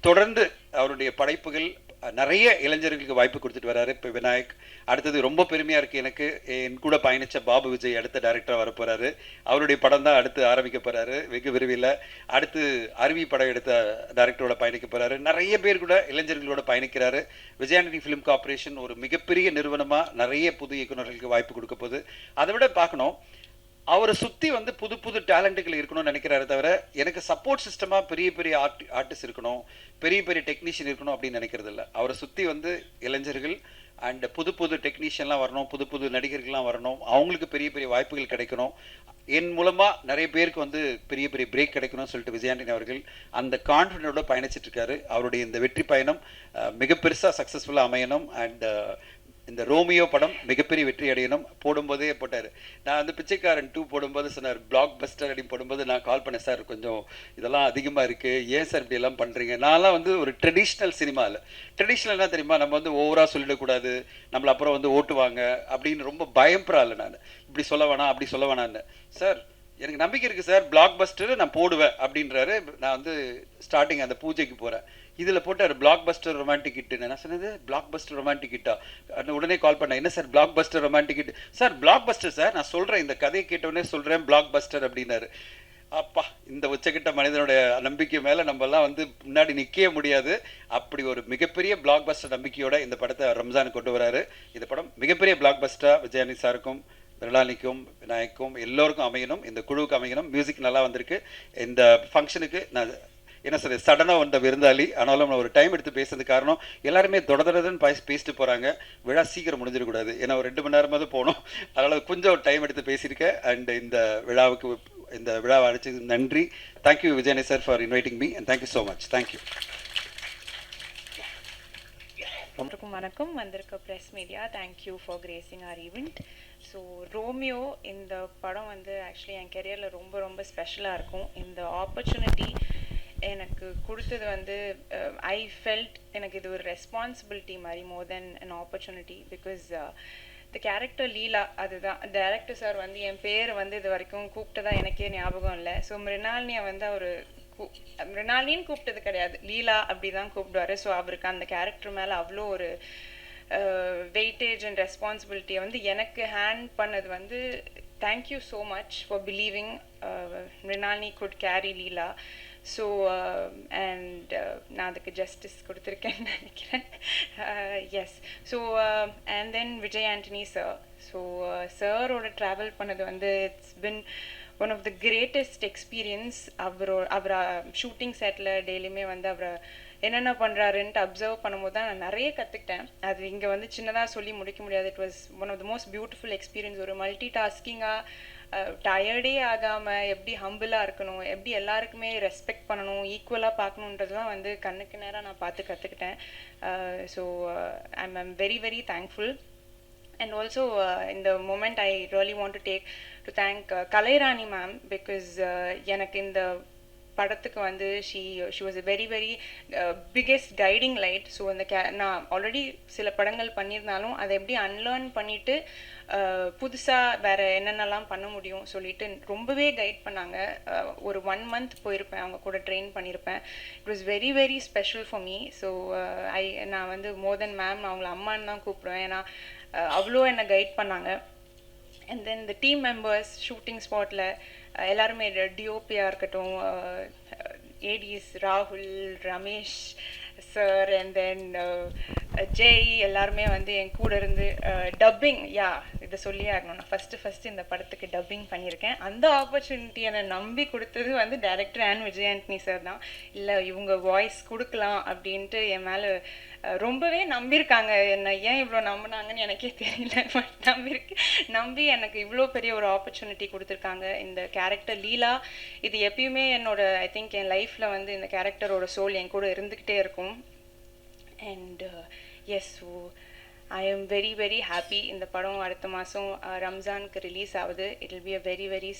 தொடர்ந்து அவருடைய படைப்புகள் நிறைய இளைஞர்களுக்கு வாய்ப்பு கொடுத்துட்டு வராரு. இப்போ விநாயக், அடுத்தது ரொம்ப பெருமையாக இருக்குது எனக்கு, என் கூட பயணித்த பாபு விஜய் அடுத்த டைரக்டராக வரப்போகிறாரு. அவருடைய படம் தான் அடுத்து ஆரம்பிக்க போகிறாரு வெகு விரைவில். அடுத்து அருவி படம் எடுத்த டைரக்டரோட பயணிக்க போகிறாரு. நிறைய பேர் கூட இளைஞர்களோட பயணிக்கிறாரு. விஜயாண்டனி ஃபிலிம் கார்பரேஷன் ஒரு மிகப்பெரிய நிறுவனமாக நிறைய புது இயக்குநர்களுக்கு வாய்ப்பு கொடுக்க போகுது. அதை விட பார்க்கணும், அவரை சுற்றி புது புது டேலண்ட்டுகள் இருக்கணும்னு நினைக்கிறாரு தவிர, எனக்கு சப்போர்ட் சிஸ்டமாக பெரிய பெரிய ஆர்டிஸ்ட் இருக்கணும், பெரிய பெரிய டெக்னீஷியன் இருக்கணும் அப்படின்னு நினைக்கிறது இல்லை. அவரை சுற்றி இளைஞர்கள் அண்ட் புது புது டெக்னீஷியன்லாம் வரணும், புது புது நடிகர்கள்லாம் வரணும், அவங்களுக்கு பெரிய பெரிய வாய்ப்புகள் கிடைக்கணும், என் மூலமாக நிறைய பேருக்கு பெரிய பெரிய பிரேக் கிடைக்கணும்னு சொல்லிட்டு விஜயாண்டனி அவர்கள் அந்த கான்ஃபிடென்ட்டோட பயணிச்சிட்டு இருக்காரு. அவருடைய இந்த வெற்றி பயணம் மிக பெருசாக சக்ஸஸ்ஃபுல்லாக அமையணும். அண்ட் இந்த ரோமியோ படம் மிகப்பெரிய வெற்றி அடையணும். போடும்போதே போட்டார். நான் பிச்சைக்காரன் 2 போடும்போது சொன்னார் பிளாக் பஸ்டர் அப்படின்னு போடும்போது நான் கால் பண்ணேன், சார் கொஞ்சம் இதெல்லாம் அதிகமாக இருக்குது, ஏன் சார் இப்படி எல்லாம் பண்ணுறீங்க. நான்லாம் ஒரு ட்ரெடிஷ்னல் சினிமாவில், ட்ரெடிஷ்னல்னா தெரியுமா, நம்ம ஓவராக சொல்லிடக்கூடாது, நம்மளை அப்புறம் ஓட்டுவாங்க அப்படின்னு ரொம்ப பயப்படுறாள். நான் இப்படி சொல்ல வேணாம் அப்படி சொல்ல வேணான்னு. சார் எனக்கு நம்பிக்கை இருக்குது சார், பிளாக் பஸ்டர் நான் போடுவேன் அப்படின்றாரு. நான் ஸ்டார்டிங் அந்த பூஜைக்கு போகிறேன், இதில் போட்டார் பிளாக் பஸ்டர் ரொமான்டிக் ஹிட்டுன்னு. நான் சொன்னது பிளாக் பஸ்டர் ரொமான்டிக் ஹிட்டா? உடனே கால் பண்ணேன், என்ன sir black Bastar romantic hit? Sir black Bastar sir, நான் சொல்கிறேன், இந்த கதையை கேட்டவுடனே சொல்கிறேன் பிளாக் பஸ்டர் அப்படின்னாரு. அப்பா, இந்த உச்சக்கிட்ட மனிதனுடைய நம்பிக்கை மேலே நம்மலாம் முன்னாடி நிற்கவே முடியாது. அப்படி ஒரு மிகப்பெரிய பிளாக் பஸ்டர் நம்பிக்கையோட இந்த படத்தை ரம்ஜான் கொண்டு வராரு. இந்த படம் மிகப்பெரிய பிளாக் பஸ்டராக விஜயானி சாருக்கும் மிருளானிக்கும் விநாயக்கும் எல்லோருக்கும் அமையணும், இந்த குழுவுக்கு அமையணும். மியூசிக் நல்லா வந்திருக்கு. இந்த ஃபங்க்ஷனுக்கு நான் என்ன சொல்ற சடனாக வந்த விருந்தாளி. ஆனாலும் நான் ஒரு டைம் எடுத்து பேசுறது காரணம் எல்லாருமே தொடர்ந்து பேசிட்டு போகிறாங்க. விழா சீக்கிரம் முடிஞ்சிடக்கூடாது, ஏன்னா ஒரு 2 மணி நேரமாவது போகணும். அதனால் கொஞ்சம் டைம் எடுத்து பேசியிருக்கேன். அண்ட் இந்த விழாவை அழைச்சது நன்றி. தேங்க்யூ விஜயனி sir for inviting me and thank you so much. Thank you. வணக்கம். வந்திருக்க press media, thank you for gracing our event. So Romeo இந்த படம் வந்து ஆக்சுவலி என் கெரியரில் ரொம்ப ரொம்ப ஸ்பெஷலாக இருக்கும். இந்த ஆப்பர்ச்சுனிட்டி எனக்கு கொடுத்தது வந்து ஐ ஃபெல்ட் எனக்கு இது ஒரு ரெஸ்பான்சிபிலிட்டி மாதிரி more than an opportunity. Because the character Leela, அதுதான் டைரக்டர் சார் வந்து என் பேர் வந்து இது வரைக்கும் கூப்பிட்டதா எனக்கே ஞாபகம் இல்லை. ஸோ மிருனாலினியை வந்து அவர் மிருனாலினின்னு கூப்பிட்டது கிடையாது, லீலா அப்படி தான் கூப்பிடுவார். ஸோ அவருக்கு அந்த கேரக்டர் மேலே அவ்வளோ ஒரு வெயிட்டேஜ் அண்ட் ரெஸ்பான்சிபிலிட்டியை வந்து எனக்கு ஹேண்ட் பண்ணது வந்து thank you so much for believing Mrinalini could carry Leela. So and நான் அதுக்கு ஜஸ்டிஸ் கொடுத்துருக்கேன்னு நினைக்கிறேன். Yes. So and then Vijay Antony sir. So சாரோட ட்ராவல் பண்ணது வந்து it's been one of the greatest experience. அவரை ஷூட்டிங் செட்டில் டெய்லியுமே வந்து அவரை என்னென்ன பண்ணுறாருன்ட்டு அப்சர்வ் பண்ணும்போது தான் நான் நிறைய கற்றுக்கிட்டேன். அது இங்கே வந்து சின்னதாக சொல்லி முடிக்க முடியாது. It was one of the most beautiful experience. ஒரு மல்டி டாஸ்கிங்காக டயர்டே ஆகாமல் எப்படி ஹம்பிளாக இருக்கணும், எப்படி எல்லாருக்குமே ரெஸ்பெக்ட் பண்ணணும், ஈக்குவலாக பார்க்கணுன்றதுலாம் வந்து கண்ணுக்கு நேராக நான் பார்த்து கற்றுக்கிட்டேன். So I'm very very thankful. And also in the moment I really want to thank Kalairani ma'am, because எனக்கு இந்த படத்துக்கு வந்து she was a very very biggest guiding light. So அந்த நான் ஆல்ரெடி சில படங்கள் பண்ணியிருந்தாலும் அதை எப்படி அன்லேர்ன் பண்ணிவிட்டு புதுசாக வேறு என்னென்னலாம் பண்ண முடியும் சொல்லிட்டு ரொம்பவே கைட் பண்ணாங்க. ஒரு 1 month போயிருப்பேன், அவங்க கூட ட்ரெயின் பண்ணியிருப்பேன். It was very very special for me. So நான் வந்து மோர் தென் மேம் அவங்கள அம்மான்னு தான் கூப்பிடுவேன், ஏன்னா அவ்வளோ என்னை கைட் பண்ணாங்க. And then the team members shooting ஸ்பாட்டில் எல்லாருமே டிஓபியாக இருக்கட்டும், ஏடிஸ் ராகுல், Ramesh sir and then Jai எல்லாருமே வந்து என் கூட இருந்து டப்பிங், இதை சொல்லியே ஆகணும், நான் ஃபஸ்ட்டு இந்த படத்துக்கு டப்பிங் பண்ணியிருக்கேன். அந்த ஆப்பர்ச்சுனிட்டி என்னை நம்பி கொடுத்தது வந்து director and Vijay Antony sir தான். இல்லை இவங்க வாய்ஸ் கொடுக்கலாம் அப்படின்ட்டு என் மேலே ரொம்பவே நம்பியிருக்காங்க. என்னை ஏன் இவ்வளோ நம்பினாங்கன்னு எனக்கே தெரியல, பட் நம்பி எனக்கு இவ்வளோ பெரிய ஒரு ஆப்பர்ச்சுனிட்டி கொடுத்துருக்காங்க. இந்த கேரக்டர் லீலா இது எப்பயுமே ஐ திங்க் என் லைஃப்பில் வந்து இந்த கேரக்டரோட சோல் என் கூட இருந்துக்கிட்டே இருக்கும். And yes, so I am very very happy. இந்த படம் அடுத்த மாதம் ரம்ஜானுக்கு ரிலீஸ் ஆகுது. It will be a very very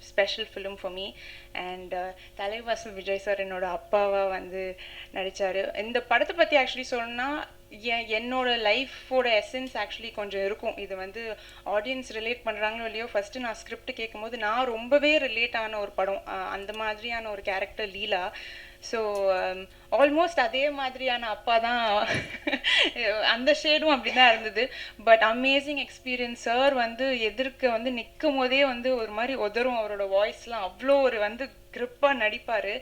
special film for me. And Thalaivasal Vijay sir என்னோட அப்பாவாக வந்து நடித்தார். இந்த படத்தை பற்றி ஆக்சுவலி சொல்லணும்னா என்னோட லைஃபோட எசன்ஸ் ஆக்சுவலி கொஞ்சம் இருக்கும். இது வந்து ஆடியன்ஸ் ரிலேட் பண்ணுறாங்களோ இல்லையோ, ஃபஸ்ட்டு நான் ஸ்கிரிப்ட் கேட்கும்போது நான் ரொம்பவே ரிலேட் ஆன ஒரு படம், அந்த மாதிரியான ஒரு கேரக்டர் லீலா. ஸோ ஆல்மோஸ்ட் அதே மாதிரியான அப்பா தான், அந்த ஷேடும் அப்படி தான் இருந்தது. But amazing experience. சார் வந்து எதிர்க்க வந்து நிற்கும் போதே வந்து ஒரு மாதிரி உதரும், அவரோட வாய்ஸ்லாம் அவ்வளோ ஒரு வந்து கிரிப்பாக நடிப்பார்.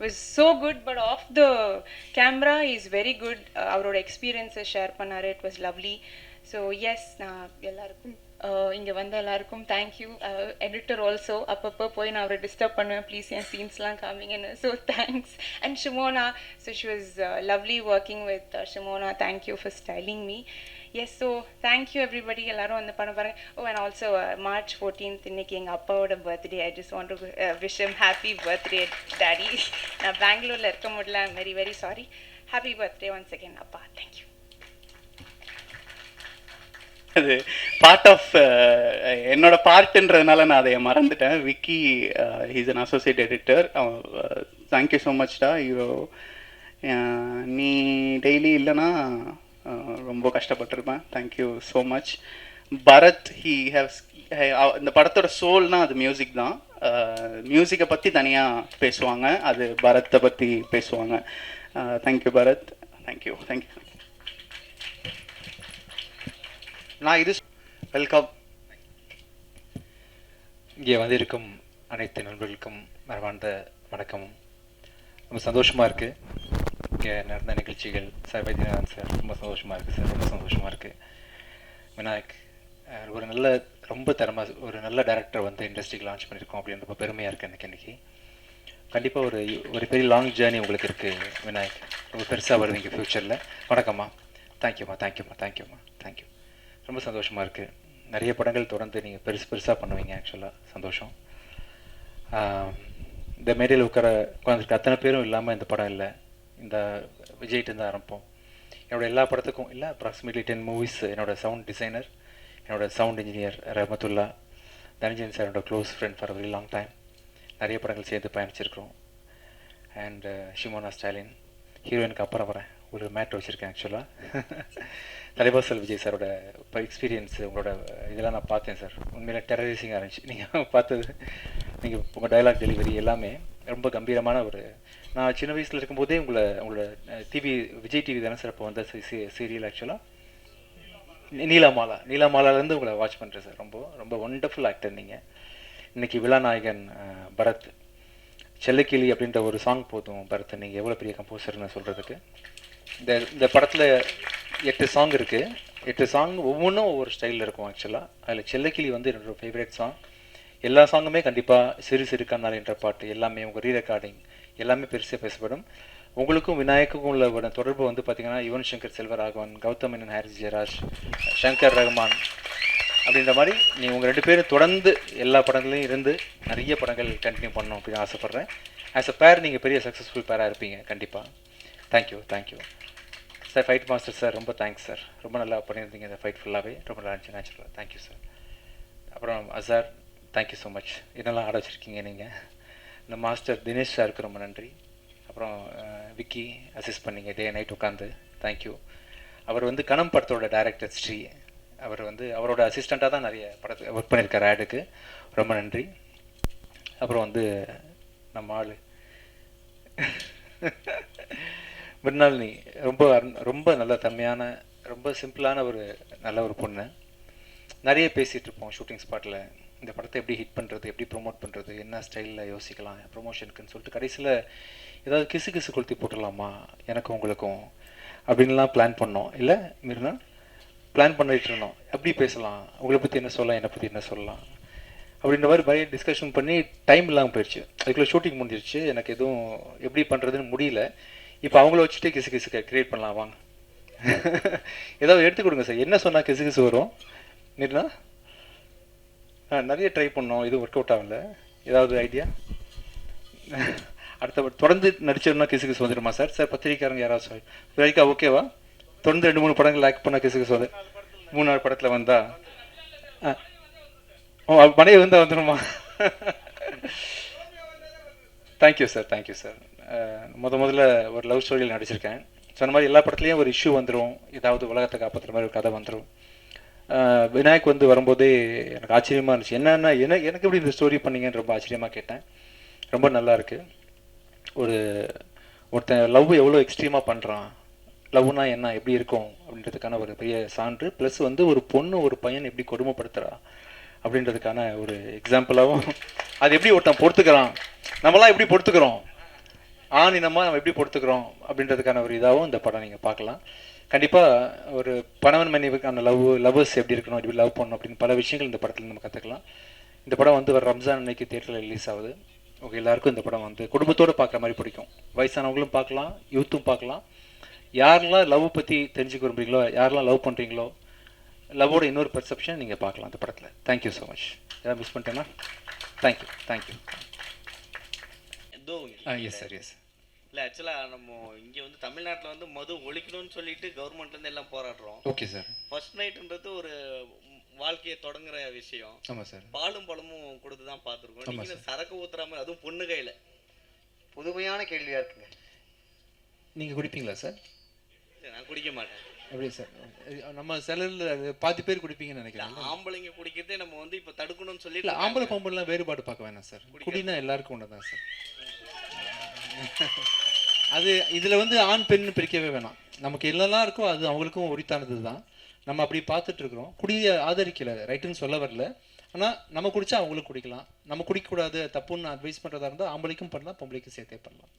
Was so good. But of the camera is very good. அவரோட எக்ஸ்பீரியன்ஸை ஷேர் பண்ணார். It was lovely. So yes, நான் எல்லாருக்கும் இங்கே வந்த எல்லாருக்கும் தேங்க்யூ. எடிட்டர் ஆல்சோ அப்பப்போ போய் நான் அவரை டிஸ்டர்ப் பண்ணுவேன், ப்ளீஸ் என் சீன்ஸ்லாம் காமிங்கன்னு. So thanks. And Shimona, so she was lovely working with Shimona. Thank you for styling me. Yes, so thank you everybody. எல்லாரும் வந்து பண்ண பாருங்க. அண்ட் ஆல்சோ March 14th இன்னைக்கு எங்கள் அப்பாவோட birthday. I just want to wish him happy birthday daddy. நான் பெங்களூரில் இருக்க முடியல, I'm very very sorry. Happy birthday once again அப்பா. தேங்க்யூ. அது பார்ட் ஆஃப் என்னோட பார்ட்டுன்றதுனால நான் அதை மறந்துட்டேன். Vicky he's an associate editor. Thank you so மச்டா. நீ டெய்லி இல்லைன்னா ரொம்ப கஷ்டப்பட்டிருப்பேன். Thank you so much. பரத், இந்த படத்தோட சோல்னால் அது மியூசிக் தான். மியூசிக்கை பற்றி தனியாக பேசுவாங்க, அது பரத்தை பற்றி பேசுவாங்க. தேங்க்யூ பரத். தேங்க்யூ. நான் இது வெல்கம். இங்கே வந்திருக்கும் அனைத்து நண்பர்களுக்கும் மரபார்ந்த வணக்கமும். ரொம்ப சந்தோஷமாக இருக்குது. இங்கே நடந்த நிகழ்ச்சிகள் சார் வைத்தியநாதன் சார் ரொம்ப சந்தோஷமாக இருக்குது சார். ரொம்ப சந்தோஷமாக இருக்குது. விநாயக் ஒரு ரொம்ப ஒரு நல்ல டைரக்டர் வந்து இண்டஸ்ட்ரிக்கு லான்ச் பண்ணியிருக்கோம் அப்படின்னு ரொம்ப பெருமையாக இருக்குது எனக்கு. இன்றைக்கி கண்டிப்பாக ஒரு பெரிய லாங் ஜேர்னி உங்களுக்கு இருக்குது விநாயக். ரொம்ப பெருசாக வருவீங்க ஃப்யூச்சரில். வணக்கம்மா. தேங்க்யூம்மா. தேங்க்யூ. ரொம்ப சந்தோஷமாக இருக்குது. நிறைய படங்கள் தொடர்ந்து நீங்கள் பெருசாக பண்ணுவீங்க. ஆக்சுவலாக சந்தோஷம். இந்த மேடையில் உட்காந்துருக்க அத்தனை பேரும் இல்லாமல் இந்த படம் இல்லை. இந்த விஜய்கிட்ட இருந்து ஆரம்பிப்போம். என்னோடய எல்லா படத்துக்கும் இல்லை அப்ராக்சிமேட்லி 10 மூவிஸ் என்னோடய சவுண்ட் டிசைனர், என்னோடய சவுண்ட் இன்ஜினியர் ரஹமத்துல்லா, தனஞ்சயன் சார் என்னோட close friend for very long time. நிறைய படங்கள் சேர்ந்து பயணிச்சிருக்கிறோம். அண்ட் ஷிமோனா ஸ்டாலின் ஹீரோயினுக்கு அப்புறம் வரேன். ஒரு மேட் வச்சுருக்கேன் ஆக்சுவலாக. தலைவாசல் விஜய் சாரோட இப்போ எக்ஸ்பீரியன்ஸ் உங்களோட இதெல்லாம் நான் பார்த்தேன் சார். உண்மையில டெரரைசிங்காக இருந்துச்சு. நீங்கள் பார்த்தது, நீங்கள் உங்கள் டைலாக் டெலிவரி எல்லாமே ரொம்ப கம்பீரமான நான் சின்ன வயசில் இருக்கும்போதே உங்களோட டிவி விஜய் டிவி தானே சார் இப்போ வந்த சீரியல் ஆக்சுவலாக நீலாமாலாலேருந்து உங்களை வாட்ச் பண்ணுறேன் சார். ரொம்ப ஒண்டர்ஃபுல் ஆக்டர் நீங்கள். இன்றைக்கி விழாநாயகன் பரத், செல்லக்கிளி அப்படின்ற ஒரு சாங் போதும் பரத், நீங்கள் எவ்வளோ பெரிய கம்போசர்னு சொல்கிறதுக்கு. இந்த படத்தில் 8 சாங் இருக்குது. 8 சாங் ஒவ்வொன்றும் ஒவ்வொரு ஸ்டைலில் இருக்கும் ஆக்சுவலாக. அதில் செல்லக்கிளி வந்து என்னோட ஃபேவரட் சாங். எல்லா சாங்குமே கண்டிப்பாக சிறு கண்ணால் என்ற பாட்டு எல்லாமே உங்கள் ரீரெக்கார்டிங் எல்லாமே பெருசாக பேசப்படும். உங்களுக்கும் விநாயக்குக்கும் உள்ள தொடர்பு வந்து பார்த்திங்கன்னா யுவன் சங்கர் செல்வராகவன், கௌதம் மேனன், ஹாரிஸ் ஜெயராஜ், சங்கர் ரஹ்மான் அப்படின்ற மாதிரி உங்கள் 2 பேரும் தொடர்ந்து எல்லா படங்களையும் இருந்து நிறைய படங்கள் கண்டினியூ பண்ணணும் அப்படின்னு ஆசைப்பட்றேன். ஆஸ் அ பேர் நீங்கள் பெரிய சக்ஸஸ்ஃபுல் பேராக இருப்பீங்க கண்டிப்பாக. Thank you sir. Fight master sir ரொம்ப தேங்க்ஸ் சார். ரொம்ப நல்லா பண்ணியிருந்தீங்க இந்த ஃபைட் ஃபுல்லாகவே. ரொம்ப நல்லா இருந்துச்சு நேச்சுரலாக. Thank you sir. அப்புறம் அசார் தேங்க்யூ ஸோ மச். இதெல்லாம் ஆட வச்சுருக்கீங்க நீங்கள். இந்த மாஸ்டர் தினேஷ் சாருக்கு ரொம்ப நன்றி. அப்புறம் விக்கி அசிஸ்ட் பண்ணிங்க டே நைட் உட்காந்து. தேங்க்யூ. அவர் வந்து கணம் படத்தோட டைரக்டர் ஸ்ரீ. அவர் வந்து அவரோட அசிஸ்டண்ட்டாக தான் நிறைய படத்துக்கு ஒர்க் பண்ணியிருக்கார் ஆடுக்கு. ரொம்ப நன்றி. அப்புறம் வந்து நம்ம ஆள் மிர்னாலினி ரொம்ப நல்ல தன்மையான ரொம்ப சிம்பிளான நல்ல ஒரு பொண்ணு. நிறைய பேசிகிட்டு இருப்போம் ஷூட்டிங் ஸ்பாட்டில். இந்த படத்தை எப்படி ஹிட் பண்ணுறது, எப்படி ப்ரொமோட் பண்ணுறது, என்ன ஸ்டைலில் யோசிக்கலாம் ப்ரொமோஷனுக்குன்னு சொல்லிட்டு கடைசியில் ஏதாவது கிசு கொளுத்தி போட்டுடலாமா எனக்கும் உங்களுக்கும் அப்படின்லாம் பிளான் பண்ணோம். இல்லை மிர்னா பிளான் பண்ணிட்டு இருந்தோம். எப்படி பேசலாம், உங்களை பற்றி என்ன சொல்லலாம், என்னை பற்றி என்ன சொல்லலாம் அப்படின்ற மாதிரி நிறைய டிஸ்கஷன் பண்ணி டைம் இல்லாமல் போயிடுச்சு. அதுக்குள்ளே ஷூட்டிங் முடிஞ்சிருச்சு. எனக்கு எதுவும் எப்படி பண்ணுறதுன்னு முடியல. இப்போ அவங்கள வச்சுட்டு கிசு க்ரியேட் பண்ணலாம் வாங்க. ஏதாவது எடுத்து கொடுங்க சார். என்ன சொன்னால் கிசு வரும் மிர்னா? நிறைய ட்ரை பண்ணோம், எதுவும் ஒர்க் அவுட் ஆகல. ஏதாவது ஐடியா? அடுத்த தொடர்ந்து நடிச்சிருந்தா கிசு வந்துடுமா சார்? சார் பத்திரிக்காரங்க யாராவது சார் வரைக்கா ஓகேவா? தொடர்ந்து 2-3 படங்கள் லைக் பண்ண கிசு வந்து 3-4 படத்தில் வந்தா மனைவி வந்தால் வந்துடுமா? Thank you sir. முதல்ல ஒரு லவ் ஸ்டோரியில் நடிச்சிருக்கேன். சொன்ன மாதிரி எல்லா படத்துலேயும் ஒரு இஷ்யூ வந்துடும், ஏதாவது உலகத்தை காப்பாற்றுற மாதிரி ஒரு கதை வந்துடும். விநாயக் வந்து வரும்போதே எனக்கு ஆச்சரியமாக இருந்துச்சு. எனக்கு எப்படி இந்த ஸ்டோரி பண்ணீங்கன்னு ரொம்ப ஆச்சரியமாக கேட்டேன். ரொம்ப நல்லா இருக்குது. ஒருத்தன் லவ் எவ்வளோ எக்ஸ்ட்ரீமாக பண்ணுறான், லவ்னா என்ன எப்படி இருக்கும் அப்படின்றதுக்கான ஒரு பெரிய சான்று. ப்ளஸ் வந்து ஒரு பொண்ணு ஒரு பையன் எப்படி கொடுமைப்படுத்துகிறா அப்படின்றதுக்கான ஒரு எக்ஸாம்பிளாகவும், அது எப்படி ஒருத்தன் பொறுத்துக்கிறான், நம்மளாம் எப்படி பொறுத்துக்கிறோம், ஆணினமாக நம்ம எப்படி பொறுத்துக்கிறோம் அப்படின்றதுக்கான ஒரு இதாகவும் இந்த படம் நீங்கள் பார்க்கலாம். கண்டிப்பாக ஒரு பணவன் மனைவிக்கான லவ்வர்ஸ் எப்படி இருக்கணும், எப்படி லவ் பண்ணணும் அப்படின்னு பல விஷயங்கள் இந்த படத்தில் நம்ம கற்றுக்கலாம். இந்த படம் வந்து ஒரு ரம்ஜான் அன்னைக்கு தியேட்டரில் ரிலீஸ் ஆகுது. ஓகே, எல்லாருக்கும் இந்த படம் வந்து குடும்பத்தோடு பார்க்குற மாதிரி பிடிக்கும். வயசானவங்களும் பார்க்கலாம், யூத்தும் பார்க்கலாம். யாரெல்லாம் லவ் பற்றி தெரிஞ்சுக்க விரும்புறீங்களோ, யாரெல்லாம் லவ் பண்ணுறீங்களோ, லவ்வோட இன்னொரு பெர்செப்ஷன் நீங்கள் பார்க்கலாம் அந்த படத்தில். Thank you so much. ஏதாவது மிஸ் பண்ணிட்டேன்னா? தேங்க்யூ. Yes sir. இல்லை, ஆக்சுவலாக நம்ம இங்கே வந்து தமிழ்நாட்டில் வந்து மது ஒழிக்கணும்னு சொல்லிட்டு கவர்மெண்ட்லேருந்து எல்லாம் போராடுறோம். Okay sir. ஃபர்ஸ்ட் நைட்டுன்றது ஒரு வாழ்க்கையை தொடங்குற விஷயம். ஆமாம் சார். பாலும் பழமும் கொடுத்து தான் பார்த்துருக்கோம். நீங்கள் சரக்கு ஊற்றுறாம, அதுவும் பொண்ணு கையில். புதுமையான கேள்வியாக இருக்குங்க. நீங்கள் குடிப்பீங்களா சார்? நான் குடிக்க மாட்டேன். எப்படி சார்? நம்ம சிலரில் பாதி பேர் குடிப்பீங்கன்னு நினைக்கிறேன். ஆம்பளைங்க குடிக்கிறதே நம்ம வந்து இப்போ தடுக்கணும்னு சொல்லி. இல்லை, ஆம்பளை பொம்பளைலாம் வேறுபாடு பார்க்க வேணாம் சார். குடினா எல்லாருக்கும் ஒன்று தான் சார். அது இதில் வந்து ஆண் பெண் பிரிக்கவே வேணாம். நமக்கு எல்லாம் இருக்கோ அது அவங்களுக்கும் உரித்தானது தான். நம்ம அப்படி பார்த்துட்டு இருக்கிறோம். குடியை ஆதரிக்கலை, ரைட்டுன்னு சொல்ல வரல. ஆனால் நம்ம குடித்தா அவங்களும் குடிக்கலாம். நம்ம குடிக்கக்கூடாது தப்புன்னு அட்வைஸ் பண்ணுறதா இருந்தால் ஆம்பளைக்கும் பண்ணலாம், பொம்பளைக்கும் சேர்த்தே பண்ணலாம்.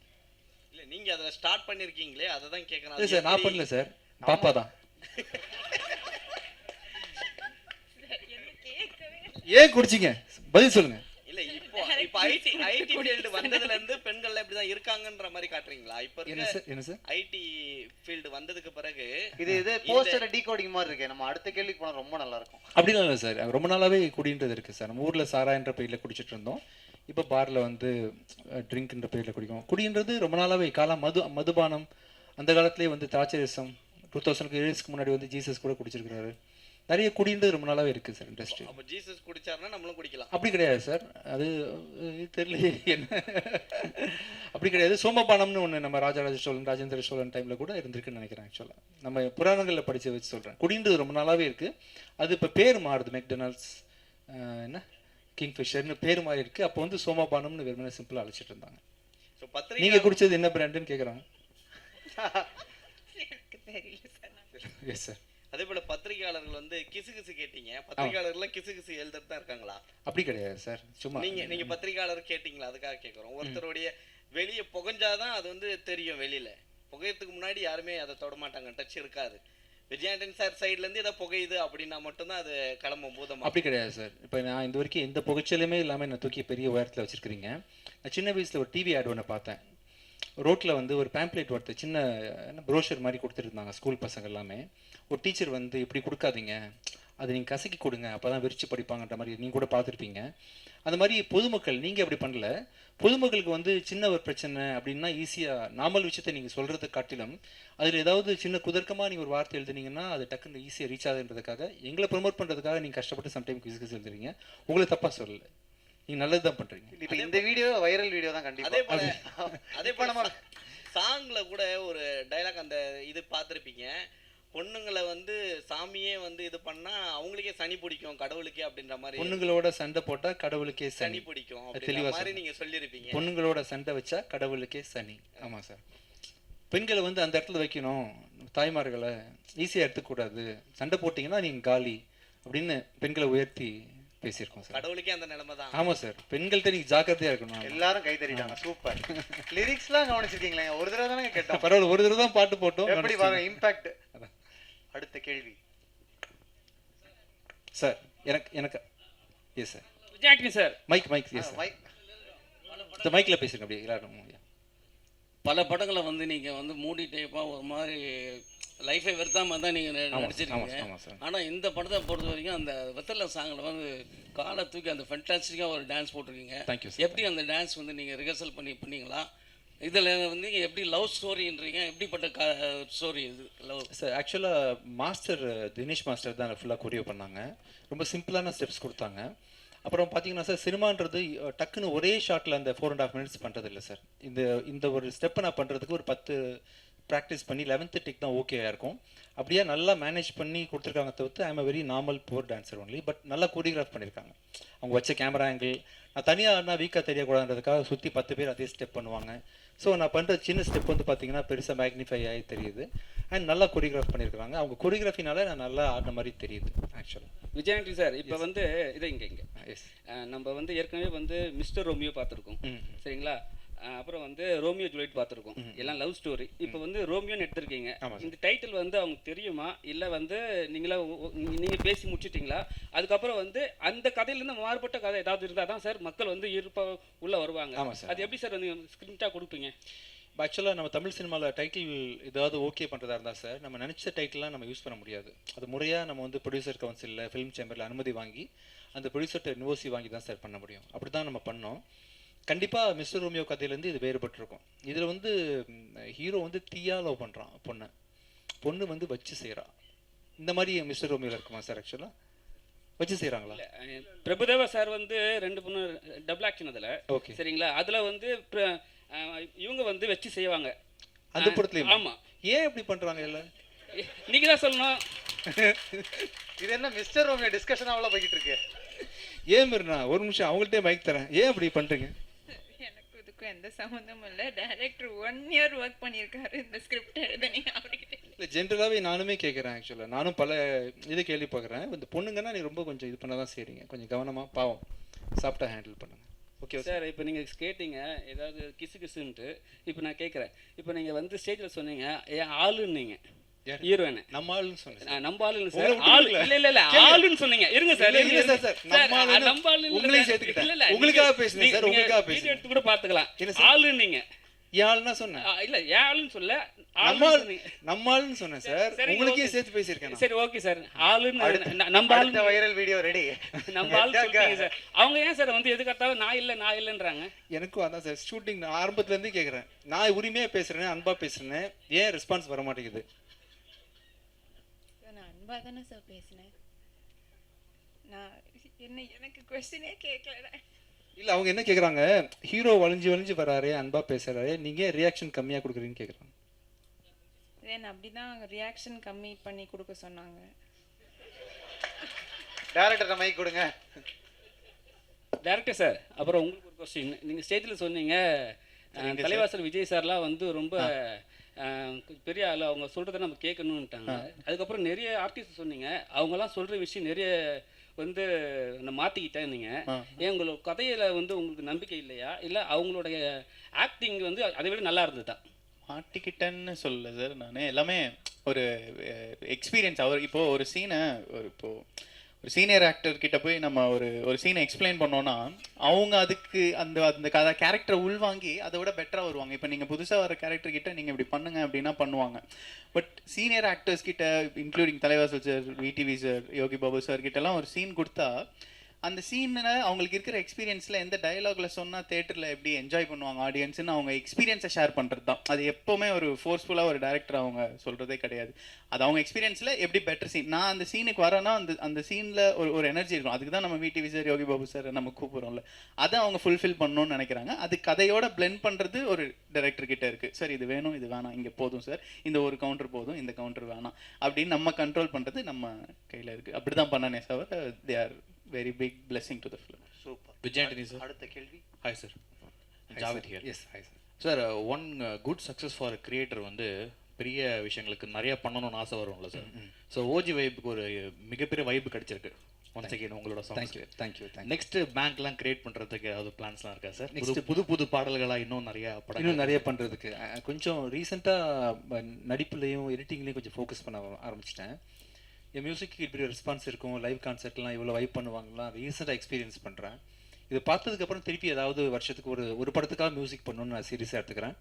இல்லை, நீங்கள் அதில் ஸ்டார்ட் பண்ணியிருக்கீங்களே, அதை தான் கேட்கணும். இல்லை சார், நான் பண்ணல சார், பாப்பா தான். ஏன் குடிச்சிங்க? பதில் சொல்லுங்க. இல்லை, இப்போ ஐடி ஐடி ஃபீல்டு வந்ததுல இருந்து பெண்கள் இப்படி தான் இருக்காங்கன்ற மாதிரி காட்டுறீங்களா? இப்போ என்ன சார் ஐடி ஃபீல்டு வந்ததுக்கு பிறகு இது போஸ்டர் டீகோடிங் மாதிரி இருக்கு. நம்ம அடுத்த கேள்விக்கு போனா ரொம்ப நல்லா இருக்கும். அப்படிலாம் இல்லை சார், ரொம்ப நாளாவே குடின்றது இருக்கு சார். நம்ம ஊர்ல சாரான்ற பேர்ல குடிச்சிட்டு இருந்தோம், இப்போ பார்ல வந்து ட்ரிங்க்ன்ற பேர்ல குடிக்கும். குடின்றது ரொம்ப நாளாவே காலம் மதுபானம் அந்த காலத்திலேயே வந்து தாச்சரிசம் 2000 இயர்ஸ்க்கு முன்னாடி வந்து ஜீசஸ் கூட குடிச்சிருக்கிறாரு. நிறைய குடின்றது ரொம்ப நாளாவே இருக்குது சார் இண்டஸ்ட்ரி. அப்போ ஜீசஸ் குடிச்சாருன்னா நம்மளும் குடிக்கலாம் அப்படி கிடையாது சார், அது தெரியல என்ன அப்படி கிடையாது. சோமபானம்னு ஒன்று நம்ம ராஜராஜ சோழன் ராஜேந்திர சோழன் டைமில் கூட இருந்திருக்குன்னு நினைக்கிறேன். ஆக்சுவலாக நம்ம புராணங்களில் படித்து வச்சு சொல்கிறேன். குடின்றது ரொம்ப நாளாகவே இருக்குது. அது இப்போ பேர் மாறுது, மெக்டொனால்ட்ஸ் என்ன கிங்ஃபிஷர்னு பேர் மாறி இருக்குது. அப்போ வந்து சோமபானம்னு வெறுமனே சிம்பிளாக அழைச்சிட்டு இருந்தாங்க. நீங்கள் குடிச்சது என்ன பிராண்டுன்னு கேட்குறாங்க. Yes sir. அதே போல பத்திரிகையாளர்கள் வந்து கிசுகிசு கேட்டீங்க, பத்திரிகையாளர்கள் கிசுகிசு எழுதுறது தான் இருக்காங்களா? அப்படி கிடையாது சார், சும்மா நீங்க பத்திரிகையாளர் கேட்டீங்களா? அதுக்காக கேட்குறோம். ஒருத்தருடைய வெளியே புகஞ்சாதான் அது வந்து தெரியும். வெளியில புகையத்துக்கு முன்னாடி யாருமே அதை தொட மாட்டாங்க, டச் இருக்காது. விஜயாண்டன் சார் சைட்ல இருந்து ஏதாவது புகையுது அப்படின்னா மட்டும்தான் அது கிளம்பும் பூதம். அப்படி கிடையாது சார். இப்போ நான் இந்த வரைக்கும் எந்த புகைச்சலுமே இல்லாமல் என்னை தூக்கி பெரிய உயரத்தில் வச்சிருக்கிறீங்க. நான் சின்ன வயசுல ஒரு டிவி ஆட் ஒன்று பார்த்தேன். ரோட்டில் வந்து ஒரு பேம்ப்ளேட் ஒருத்தர் சின்ன ப்ரோஷர் மாதிரி கொடுத்துருந்தாங்க ஸ்கூல் பசங்க எல்லாமே. ஒரு டீச்சர் வந்து இப்படி கொடுக்காதீங்க, அது நீங்கள் கசக்கி கொடுங்க, அப்போ தான் விரிச்சு படிப்பாங்கன்ற மாதிரி நீங்கள் கூட பார்த்துருப்பீங்க. அந்த மாதிரி பொதுமக்கள் நீங்கள் அப்படி பண்ணல. பொதுமக்களுக்கு வந்து சின்ன ஒரு பிரச்சனை அப்படின்னா ஈஸியாக நார்மல் விஷயத்தை நீங்கள் சொல்கிறத காட்டிலும் அதில் ஏதாவது சின்ன குதர்க்கமாக நீங்கள் ஒரு வார்த்தை எழுதுனீங்கன்னா அது டக்குன்னு ஈஸியாக ரீச் ஆகுன்றதுக்காக எங்களை ப்ரொமோட் பண்ணுறதுக்காக நீங்கள் கஷ்டப்பட்டு சம்டைம் கிஸ் எழுதுறீங்க. உங்களை தப்பாக சொல்லலை, நீங்க நல்லது தான் பண்றீங்க. இப்போ இந்த வீடியோ வைரல் வீடியோ தான் கண்டிப்பா. அதே போல நம்ம சாங்ல கூட ஒரு டைலாக் அந்த இது பார்த்துருப்பீங்க. பொண்ணுங்களை வந்து சாமியே வந்து இது பண்ணா அவங்களுக்கே சனி பிடிக்கும் கடவுளுக்கே அப்படின்ற மாதிரி. பொண்ணுங்களோட சண்டை போட்டா கடவுளுக்கே சனி பிடிக்கும் தெளிவா மாதிரி நீங்க சொல்லியிருப்பீங்க. பொண்ணுங்களோட சண்டை வச்சா கடவுளுக்கே சனி. ஆமா சார். பெண்களை வந்து அந்த இடத்துல வைக்கணும், தாய்மார்களை ஈஸியா எடுத்துக்கூடாது, சண்டை போட்டீங்கன்னா நீங்க காலி அப்படின்னு பெண்களை உயர்த்தி பேசியிருக்கோம் சார். கடவுளுக்கே அந்த நிலைமை தான். ஆமா சார், பெண்கள்கிட்ட நீங்க ஜாக்கிரதையா இருக்கணும். எல்லாரும் கை தட்டிட்டாங்க. சூப்பர். லிரிக்ஸ்லாம் கவனிச்சிருக்கீங்களா? ஒரு தடவை தானே கேட்டோம். பரவாயில்ல, ஒரு தடவை தான் பாட்டு போட்டோம். எப்படி பாருங்க இம்பாக்ட். அடுத்த கேள்வி சார். எனக்கு எஸ் சார். விஜயாண்டி சார். Mike yes sir. இந்த மைக்ல பேசுங்க அப்படியே எல்லாரும். பல படங்களை வந்து நீங்க வந்து மூடி டைப்பா ஒரு மாதிரி லைஃபை வெறுத்தாம தான் நீங்கள் நடிச்சிருக்கீங்க. ஆனால் இந்த படத்தை பொறுத்த வரைக்கும் அந்த வெத்தலை சாங்கில் வந்து காலை தூக்கி அந்த ஃபென்டாஸ்டிக்காக ஒரு டான்ஸ் போட்டிருக்கீங்க. எப்படி அந்த டான்ஸ் வந்து நீங்கள் ரிஹர்சல் பண்ணீங்களா? இதில் வந்து எப்படி லவ் ஸ்டோரின்றீங்க, எப்படிப்பட்ட ஸ்டோரி இது லவ் சார்? ஆக்சுவலாக மாஸ்டர் தினேஷ் மாஸ்டர் தான் ஃபுல்லாக கொரியோ பண்ணாங்க. ரொம்ப சிம்பிளான ஸ்டெப்ஸ் கொடுத்தாங்க. அப்புறம் பார்த்தீங்கன்னா சார், சினிமான்றது டக்குன்னு ஒரே ஷாட்டில் அந்த 4.5 minutes பண்ணுறது இல்லை சார். இந்த ஒரு ஸ்டெப்பை நான் பண்ணுறதுக்கு ஒரு 10 ப்ராக்டிஸ் பண்ணி 11th டேக் தான் ஓகேயாக இருக்கும். அப்படியே நல்லா மேனேஜ் பண்ணி கொடுத்துருக்காங்க. தவிர்த்து ஐ am very normal poor dancer only. But நல்லா கோரியோகிராஃப் பண்ணியிருக்காங்க. அவங்க வச்ச கேமரா ஆங்கிள் நான் தனியாக ஆடினா வீக்காக தெரியக்கூடாதுன்றதுக்காக சுற்றி 10 பேர் அதே ஸ்டெப் பண்ணுவாங்க. ஸோ நான் பண்ணுற சின்ன ஸ்டெப் வந்து பார்த்தீங்கன்னா பெருசாக மேக்னிஃபை ஆகி தெரியுது. அண்ட் நல்லா கொரியோகிராஃப் பண்ணியிருக்காங்க. அவங்க கொரியோகிராஃபினால நான் நல்லா ஆடின மாதிரி தெரியுது. ஆக்சுவலாக விஜயாண்டி சார், இப்போ வந்து இங்கே எஸ் நம்ம வந்து ஏற்கனவே வந்து மிஸ்டர் ரோமியோ பார்த்துருக்கோம் சரிங்களா? அப்புறம் வந்து ரோமியோ ஜூலியட் பார்த்துருக்கோம், எல்லாம் லவ் ஸ்டோரி. இப்போ வந்து ரோமியோன்னு எடுத்திருக்கீங்க. இந்த டைட்டில் வந்து அவங்க தெரியுமா இல்லை வந்து நீங்கள் பேசி முடிச்சிட்டிங்களா? அதுக்கப்புறம் வந்து அந்த கதையிலேருந்து மாறுபட்ட கதை ஏதாவது இருந்தால் தான் சார் மக்கள் வந்து உள்ளே வருவாங்க. அது எப்படி சார் வந்து ஸ்கிரிப்டாக கொடுப்பீங்க? ஆக்சுவலாக நம்ம தமிழ் சினிமாவில் டைட்டில் ஏதாவது ஓகே பண்ணுறதா இருந்தால் சார், நம்ம நினச்ச டைட்டில்லாம் நம்ம யூஸ் பண்ண முடியாது. அது முறையாக நம்ம வந்து ப்ரொடியூசர் கவுன்சிலில் ஃபிலிம் சேம்பரில் அனுமதி வாங்கி அந்த ப்ரொடியூசர்கிட்ட என்ஓசி வாங்கி தான் சார் பண்ண முடியும். அப்படி தான் நம்ம பண்ணோம். கண்டிப்பாக மிஸ்டர் ரோமியோ கதையிலேருந்து இது வேறுபட்டிருக்கும். இதில் வந்து ஹீரோ வந்து தீயா லவ் பண்ணுறான் பொண்ணு வந்து வச்சு செய்கிறா. இந்த மாதிரி மிஸ்டர் ரோமியோவில் இருக்குமா சார்? ஆக்சுவலாக வச்சு செய்கிறாங்களா? பிரபுதேவா சார் வந்து 2 பொண்ணு டபுள் ஆக்ஷன் அதில். ஓகே சரிங்களா? அதில் வந்து இவங்க வந்து வச்சு செய்வாங்க அந்த படத்துலையும். ஆமாம். ஏன் இப்படி பண்ணுறாங்க? இல்லை நீங்கள் தான் சொல்லணும். இது என்ன மிஸ்டர் ரோமியோ டிஸ்கஷன் அவ்வளோ போய்கிட்டு இருக்கு? ஏன் மீறினா ஒரு நிமிஷம் அவங்கள்ட்டே மைக் தரேன். ஏன் அப்படி பண்ணுறீங்க? எனக்கு இதுக்கும் எந்த சம்மந்தமும் இல்லை. டைரக்டர் 1 year ஒர்க் பண்ணியிருக்காரு இந்த ஸ்கிரிப்ட் எழுதுனீங்க அவர்கிட்ட. இல்லை ஜென்ரலாகவே நானுமே கேட்குறேன். ஆக்சுவலாக நானும் பல இது கேள்வி பார்க்குறேன். இந்த பொண்ணுங்கன்னா நீ ரொம்ப கொஞ்சம் இது பண்ண தான் செய்கிறீங்க. கொஞ்சம் கவனமாக பாவம் சாஃப்டாக ஹேண்டில் பண்ணுங்கள். Okay sir. இப்போ நீங்கள் கேட்டீங்க ஏதாவது கிசுன்ட்டு. இப்போ நான் கேட்குறேன், இப்போ நீங்கள் வந்து ஸ்டேஜில் சொன்னீங்க என் ஆளுன்னீங்க. ஹீரோயின் நம்ம ஆளுன்னு சொன்னேன். நம்ம ஆளுன்னு சார். ஆளு இல்ல ஆளுன்னு சொன்னீங்க. இருங்க சார். இல்ல சார் நம்ம ஆளு உங்களையும் சேர்த்துக்கிட்டேன். உங்களுக்காக பேசுனேன் சார். உங்களுக்காக பேசுனேன். வீடியோ எடுத்து கூட பாத்துக்கலாம். ஆளுன்னு நீங்க யாழ்னா சொன்னேன். இல்ல ஆளுன்னு சொல்ல நம்ம ஆளுன்னு சொன்னேன் சார். உங்களுக்கே சேர்த்து பேசியிருக்கேன். சரி ஓகே சார். ஆளுன்னு நம்ம ஆளு வைரல் வீடியோ ரெடி. நம்ம ஆளு சொல்றீங்க சார். அவங்க ஏன் சார் வந்து எதுக்காத்தாலும் நான் இல்லன்றாங்க? எனக்கும் அதான் சார் ஷூட்டிங் ஆரம்பத்துல இருந்து கேக்குறேன். நான் உரிமையா பேசுறேன், அன்பா பேசுறேன், ஏன் ரெஸ்பான்ஸ் வர மாட்டேங்குது? நான் அன்பா தானே சார் பேசினேன். நான் எனக்கு क्वेश्चनே கேட்கல. இல்ல அவங்க என்ன கேக்குறாங்க, ஹீரோ வளைஞ்சு வராரு, அன்பா பேசுறாரு, நீங்க ரியாக்ஷன் கம்மியா கொடுக்குறீங்கன்னு கேக்குறாங்க. அப்படிதான் ரியாக்ஷன் கம்மி பண்ணி கொடுக்க சொன்னாங்க. டைரக்டர் மைக் கொடுங்க. டைரக்டர் சார், அப்புறம் உங்களுக்கு ஒரு क्वेश्चन. நீங்க ஸ்டேஜ்ல சொன்னீங்க தலைவாசல் விஜய் சார்லாம் வந்து ரொம்ப பெரிய ஆளு, அவங்க சொல்றதை நம்ம கேட்கணும்ட்டாங்க. அதுக்கப்புறம் நிறைய ஆர்டிஸ்ட் சொன்னீங்க, அவங்கலாம் சொல்ற விஷயம் நிறைய வந்து நான் மாற்றிக்கிட்டேன். நீங்கள் ஏன் உங்களோட கதையில் வந்து உங்களுக்கு நம்பிக்கை இல்லையா, இல்லை அவங்களுடைய ஆக்டிங் வந்து அதை விட நல்லா இருந்ததா? மாட்டிக்கிட்டேன்னு சொல்லல சார். நான் எல்லாமே ஒரு எக்ஸ்பீரியன்ஸ். அவர் இப்போது ஒரு சீனை ஒரு சீனியர் ஆக்டர் கிட்ட போய் நம்ம ஒரு சீனை எக்ஸ்பிளைன் பண்ணோன்னா அவங்க அதுக்கு அந்த கேரக்டரை உள்வாங்கி அதை விட பெட்டராக வருவாங்க. இப்போ நீங்கள் புதுசாக வர கேரக்டர் கிட்ட நீங்கள் இப்படி பண்ணுங்க அப்படின்னா பண்ணுவாங்க. பட் சீனியர் ஆக்டர்ஸ் கிட்ட இன்க்ளூடிங் தலைவாசல் sir, VTV sir, Yogi Babu sir கிட்டலாம் ஒரு சீன் கொடுத்தா அந்த சீனில் அவங்களுக்கு இருக்கிற எக்ஸ்பீரியன்ஸில் எந்த டயலாகில் சொன்னால் தேட்டரில் எப்படி என்ஜாய் பண்ணுவாங்க ஆடியன்ஸ்னு அவங்க எக்ஸ்பீரியன்ஸை ஷேர் பண்ணுறது தான். அது எப்போவுமே ஒரு ஃபோர்ஸ்ஃபுல்லாக ஒரு டேரக்டர் அவங்க சொல்கிறதே கிடையாது. அது அவங்க எக்ஸ்பீரியன்ஸில் எப்படி பெட்டர் சீன். நான் அந்த சீனுக்கு வரேன்னா அந்த சீனில் ஒரு எனர்ஜி இருக்கும். அதுக்கு தான் நம்ம VTV sir, Yogi Babu sir நம்ம கூப்பிட்றோம்ல, அதை அவங்க ஃபுல்ஃபில் பண்ணணும்னு நினைக்கிறாங்க. அது கதையோட பிளெண்ட் பண்ணுறது ஒரு டைரக்டர் கிட்ட இருக்குது. சார் இது வேணும், இது வேணாம், இங்கே போதும் சார், இந்த ஒரு கவுண்டர் போதும், இந்த கவுண்டர் வேணாம் அப்படின்னு நம்ம கண்ட்ரோல் பண்ணுறது நம்ம கையில் இருக்குது. அப்படி தான் பண்ணனே sir. They are very big blessing to the film. Super. Vijayantani sir. அடுத்த கேள்வி. Hi sir. Javed here. Yes, hi sir. Sir, one good success for a creator வந்து பெரிய விஷயங்களுக்கு நிறைய பண்ணணும்னு ஆசை வரும்ல சார். ஸோ ஓஜி வைப்புக்கு ஒரு மிகப்பெரிய வைப்பு கிடைச்சிருக்கு. ஒன்ஸ் அகைன் உங்களோட சாங்ஸ். தேங்க்யூ. நெக்ஸ்ட் பேங்க்லாம் கிரியேட் பண்ணுறதுக்கு ஏதாவது பிளான்ஸ்லாம் இருக்கா சார்? நெக்ஸ்ட் புது பாடல்களாக இன்னும் நிறைய பண்ணுறதுக்கு கொஞ்சம் ரீசெண்டாக நடிப்புலையும் எடிட்டிங்லேயும் கொஞ்சம் ஃபோக்கஸ் பண்ண ஆரம்பிச்சிட்டேன். என் மியூசிக்கு இப்படி ரெஸ்பான்ஸ் இருக்கும், லைவ் கான்சர்ட்லாம் இவ்வளோ வைப் பண்ணுவாங்கலாம் ரீசெண்டாக எக்ஸ்பீரியன்ஸ் பண்ணுறேன். இது பார்த்ததுக்கப்புறம் திருப்பி ஏதாவது வருஷத்துக்கு ஒரு படத்துக்காக மியூசிக் பண்ணணும்னு நான் சீரியஸாக எடுத்துக்கிறேன்.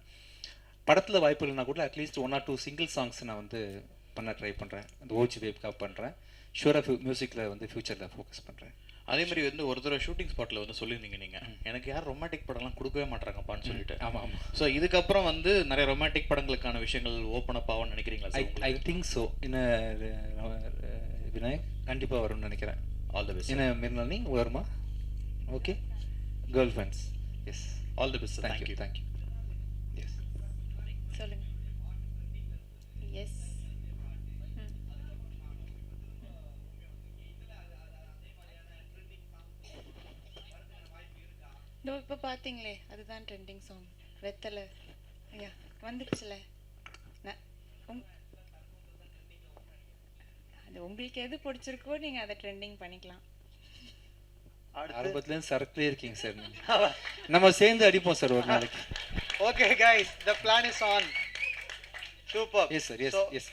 படத்தில் வாய்ப்பு இல்லைனா கூட அட்லீஸ்ட் 1 or 2 சிங்கிள் சாங்ஸ் நான் வந்து பண்ண ட்ரை பண்ணுறேன். அந்த ஓஜி வேவ்க்காக பண்ணுறேன். ஷூராக மியூசிக்கில் வந்து ஃப்யூச்சரில் ஃபோக்கஸ் பண்ணுறேன். அதே மாதிரி வந்து ஒரு தடவை ஷூட்டிங் ஸ்பாட்டில் வந்து சொல்லியிருந்தீங்க நீங்கள், எனக்கு யார் ரொமான்டிக் படம்லாம் கொடுக்கவே மாட்டாங்கப்பான்னு சொல்லிட்டு. ஆமாம். ஸோ இதுக்கப்புறம் வந்து நிறைய ரொமான்டிக் படங்களுக்கான விஷயங்கள் ஓப்பன் அப் ஆகும்னு நினைக்கிறீங்களா sir? I think so. Vinayak கண்டிப்பாக வரும்னு நினைக்கிறேன். All the best. என்ன மிர்னானி வருமா? Okay. Girl friends. Yes. All the best. Thank you. Yes. சொல்லுங்க. எஸ். இப்போ பார்த்தீங்களே அதுதான் ட்ரெண்டிங் சாங். வெத்தலை ஐயா வந்துடுச்சுல. அது உங்களுக்கு எது பிடிச்சிருக்கோ நீங்கள் அதை ட்ரெண்டிங் பண்ணிக்கலாம். ஆரம்பத்துலேருந்து சரக்குலேயே இருக்கீங்க சார். நம்ம சேர்ந்து அடிப்போம் சார் ஒரு நாளைக்கு. Okay guys, the plan is on. Super. Yes sir. Yes.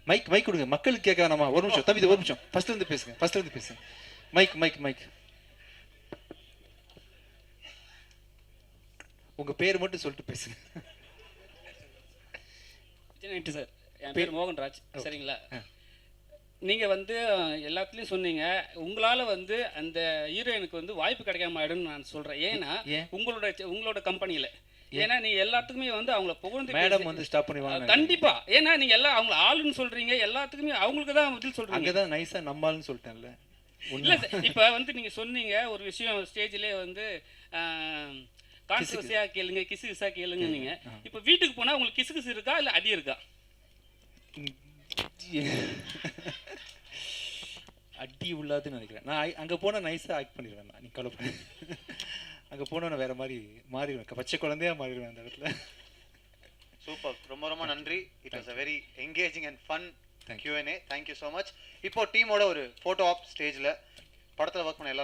Mike கொடுங்க, மக்களுக்கு கேட்க வேணாமா? ஒரு நிமிஷம் தம்பி, ஒரு நிமிஷம். ஃபர்ஸ்ட்ல இருந்து பேசுங்க. மைக். உங்க பேர் மட்டும் சொல்லிட்டு பேசுங்க. சார், என் பேர் மோகன்ராஜ். சரிங்களா? நீங்கள் வந்து எல்லாத்துலேயும் சொன்னீங்க, உங்களால் வந்து அந்த ஹீரோயினுக்கு வந்து வாய்ப்பு கிடைக்காம ஆயிடும்னு நான் சொல்கிறேன். ஏன்னா உங்களோட கம்பெனியில் ஏன்னா நீ எல்லாத்துக்குமே வந்து அவங்கள புகழ்ந்து மேடம் வந்து ஸ்டாப் பண்ணுவாங்க கண்டிப்பா. ஏன்னா நீங்க எல்லாம் அவங்க ஆளுன்னு சொல்றீங்க, எல்லாத்துக்குமே அவங்களுக்கு தான் பதில் சொல்றீங்க. அங்கதான் நைஸா நம்மால்னு சொல்லிட்டேன்ல. இல்ல இப்ப வந்து நீங்க சொன்னீங்க ஒரு விஷயம் ஸ்டேஜ்லயே வந்து கான்ட்ரோவர்சியா கேளுங்க, கிசுகிசா கேளுங்க. நீங்க இப்ப வீட்டுக்கு போனா உங்களுக்கு கிசுகிசு இருக்கா இல்ல அடி இருக்கா? அடி உள்ளாதுன்னு நினைக்கிறேன். நான் அங்க போனா நைஸா ஆக்ட் பண்ணிடுவேன். நீ கவலைப்பட. அங்கே போனோன்னு வேற மாதிரி மாறிடுவேன், பச்சை குழந்தையா மாறிடுவேன் அந்த இடத்துல. சூப்பர். ரொம்ப நன்றி. It was a very engaging and fun Q&A. Thank you so much. இப்போ டீமோட ஒரு ஃபோட்டோ ஆப் ஸ்டேஜில் படத்தில் ஒர்க் பண்ண எல்லாருமே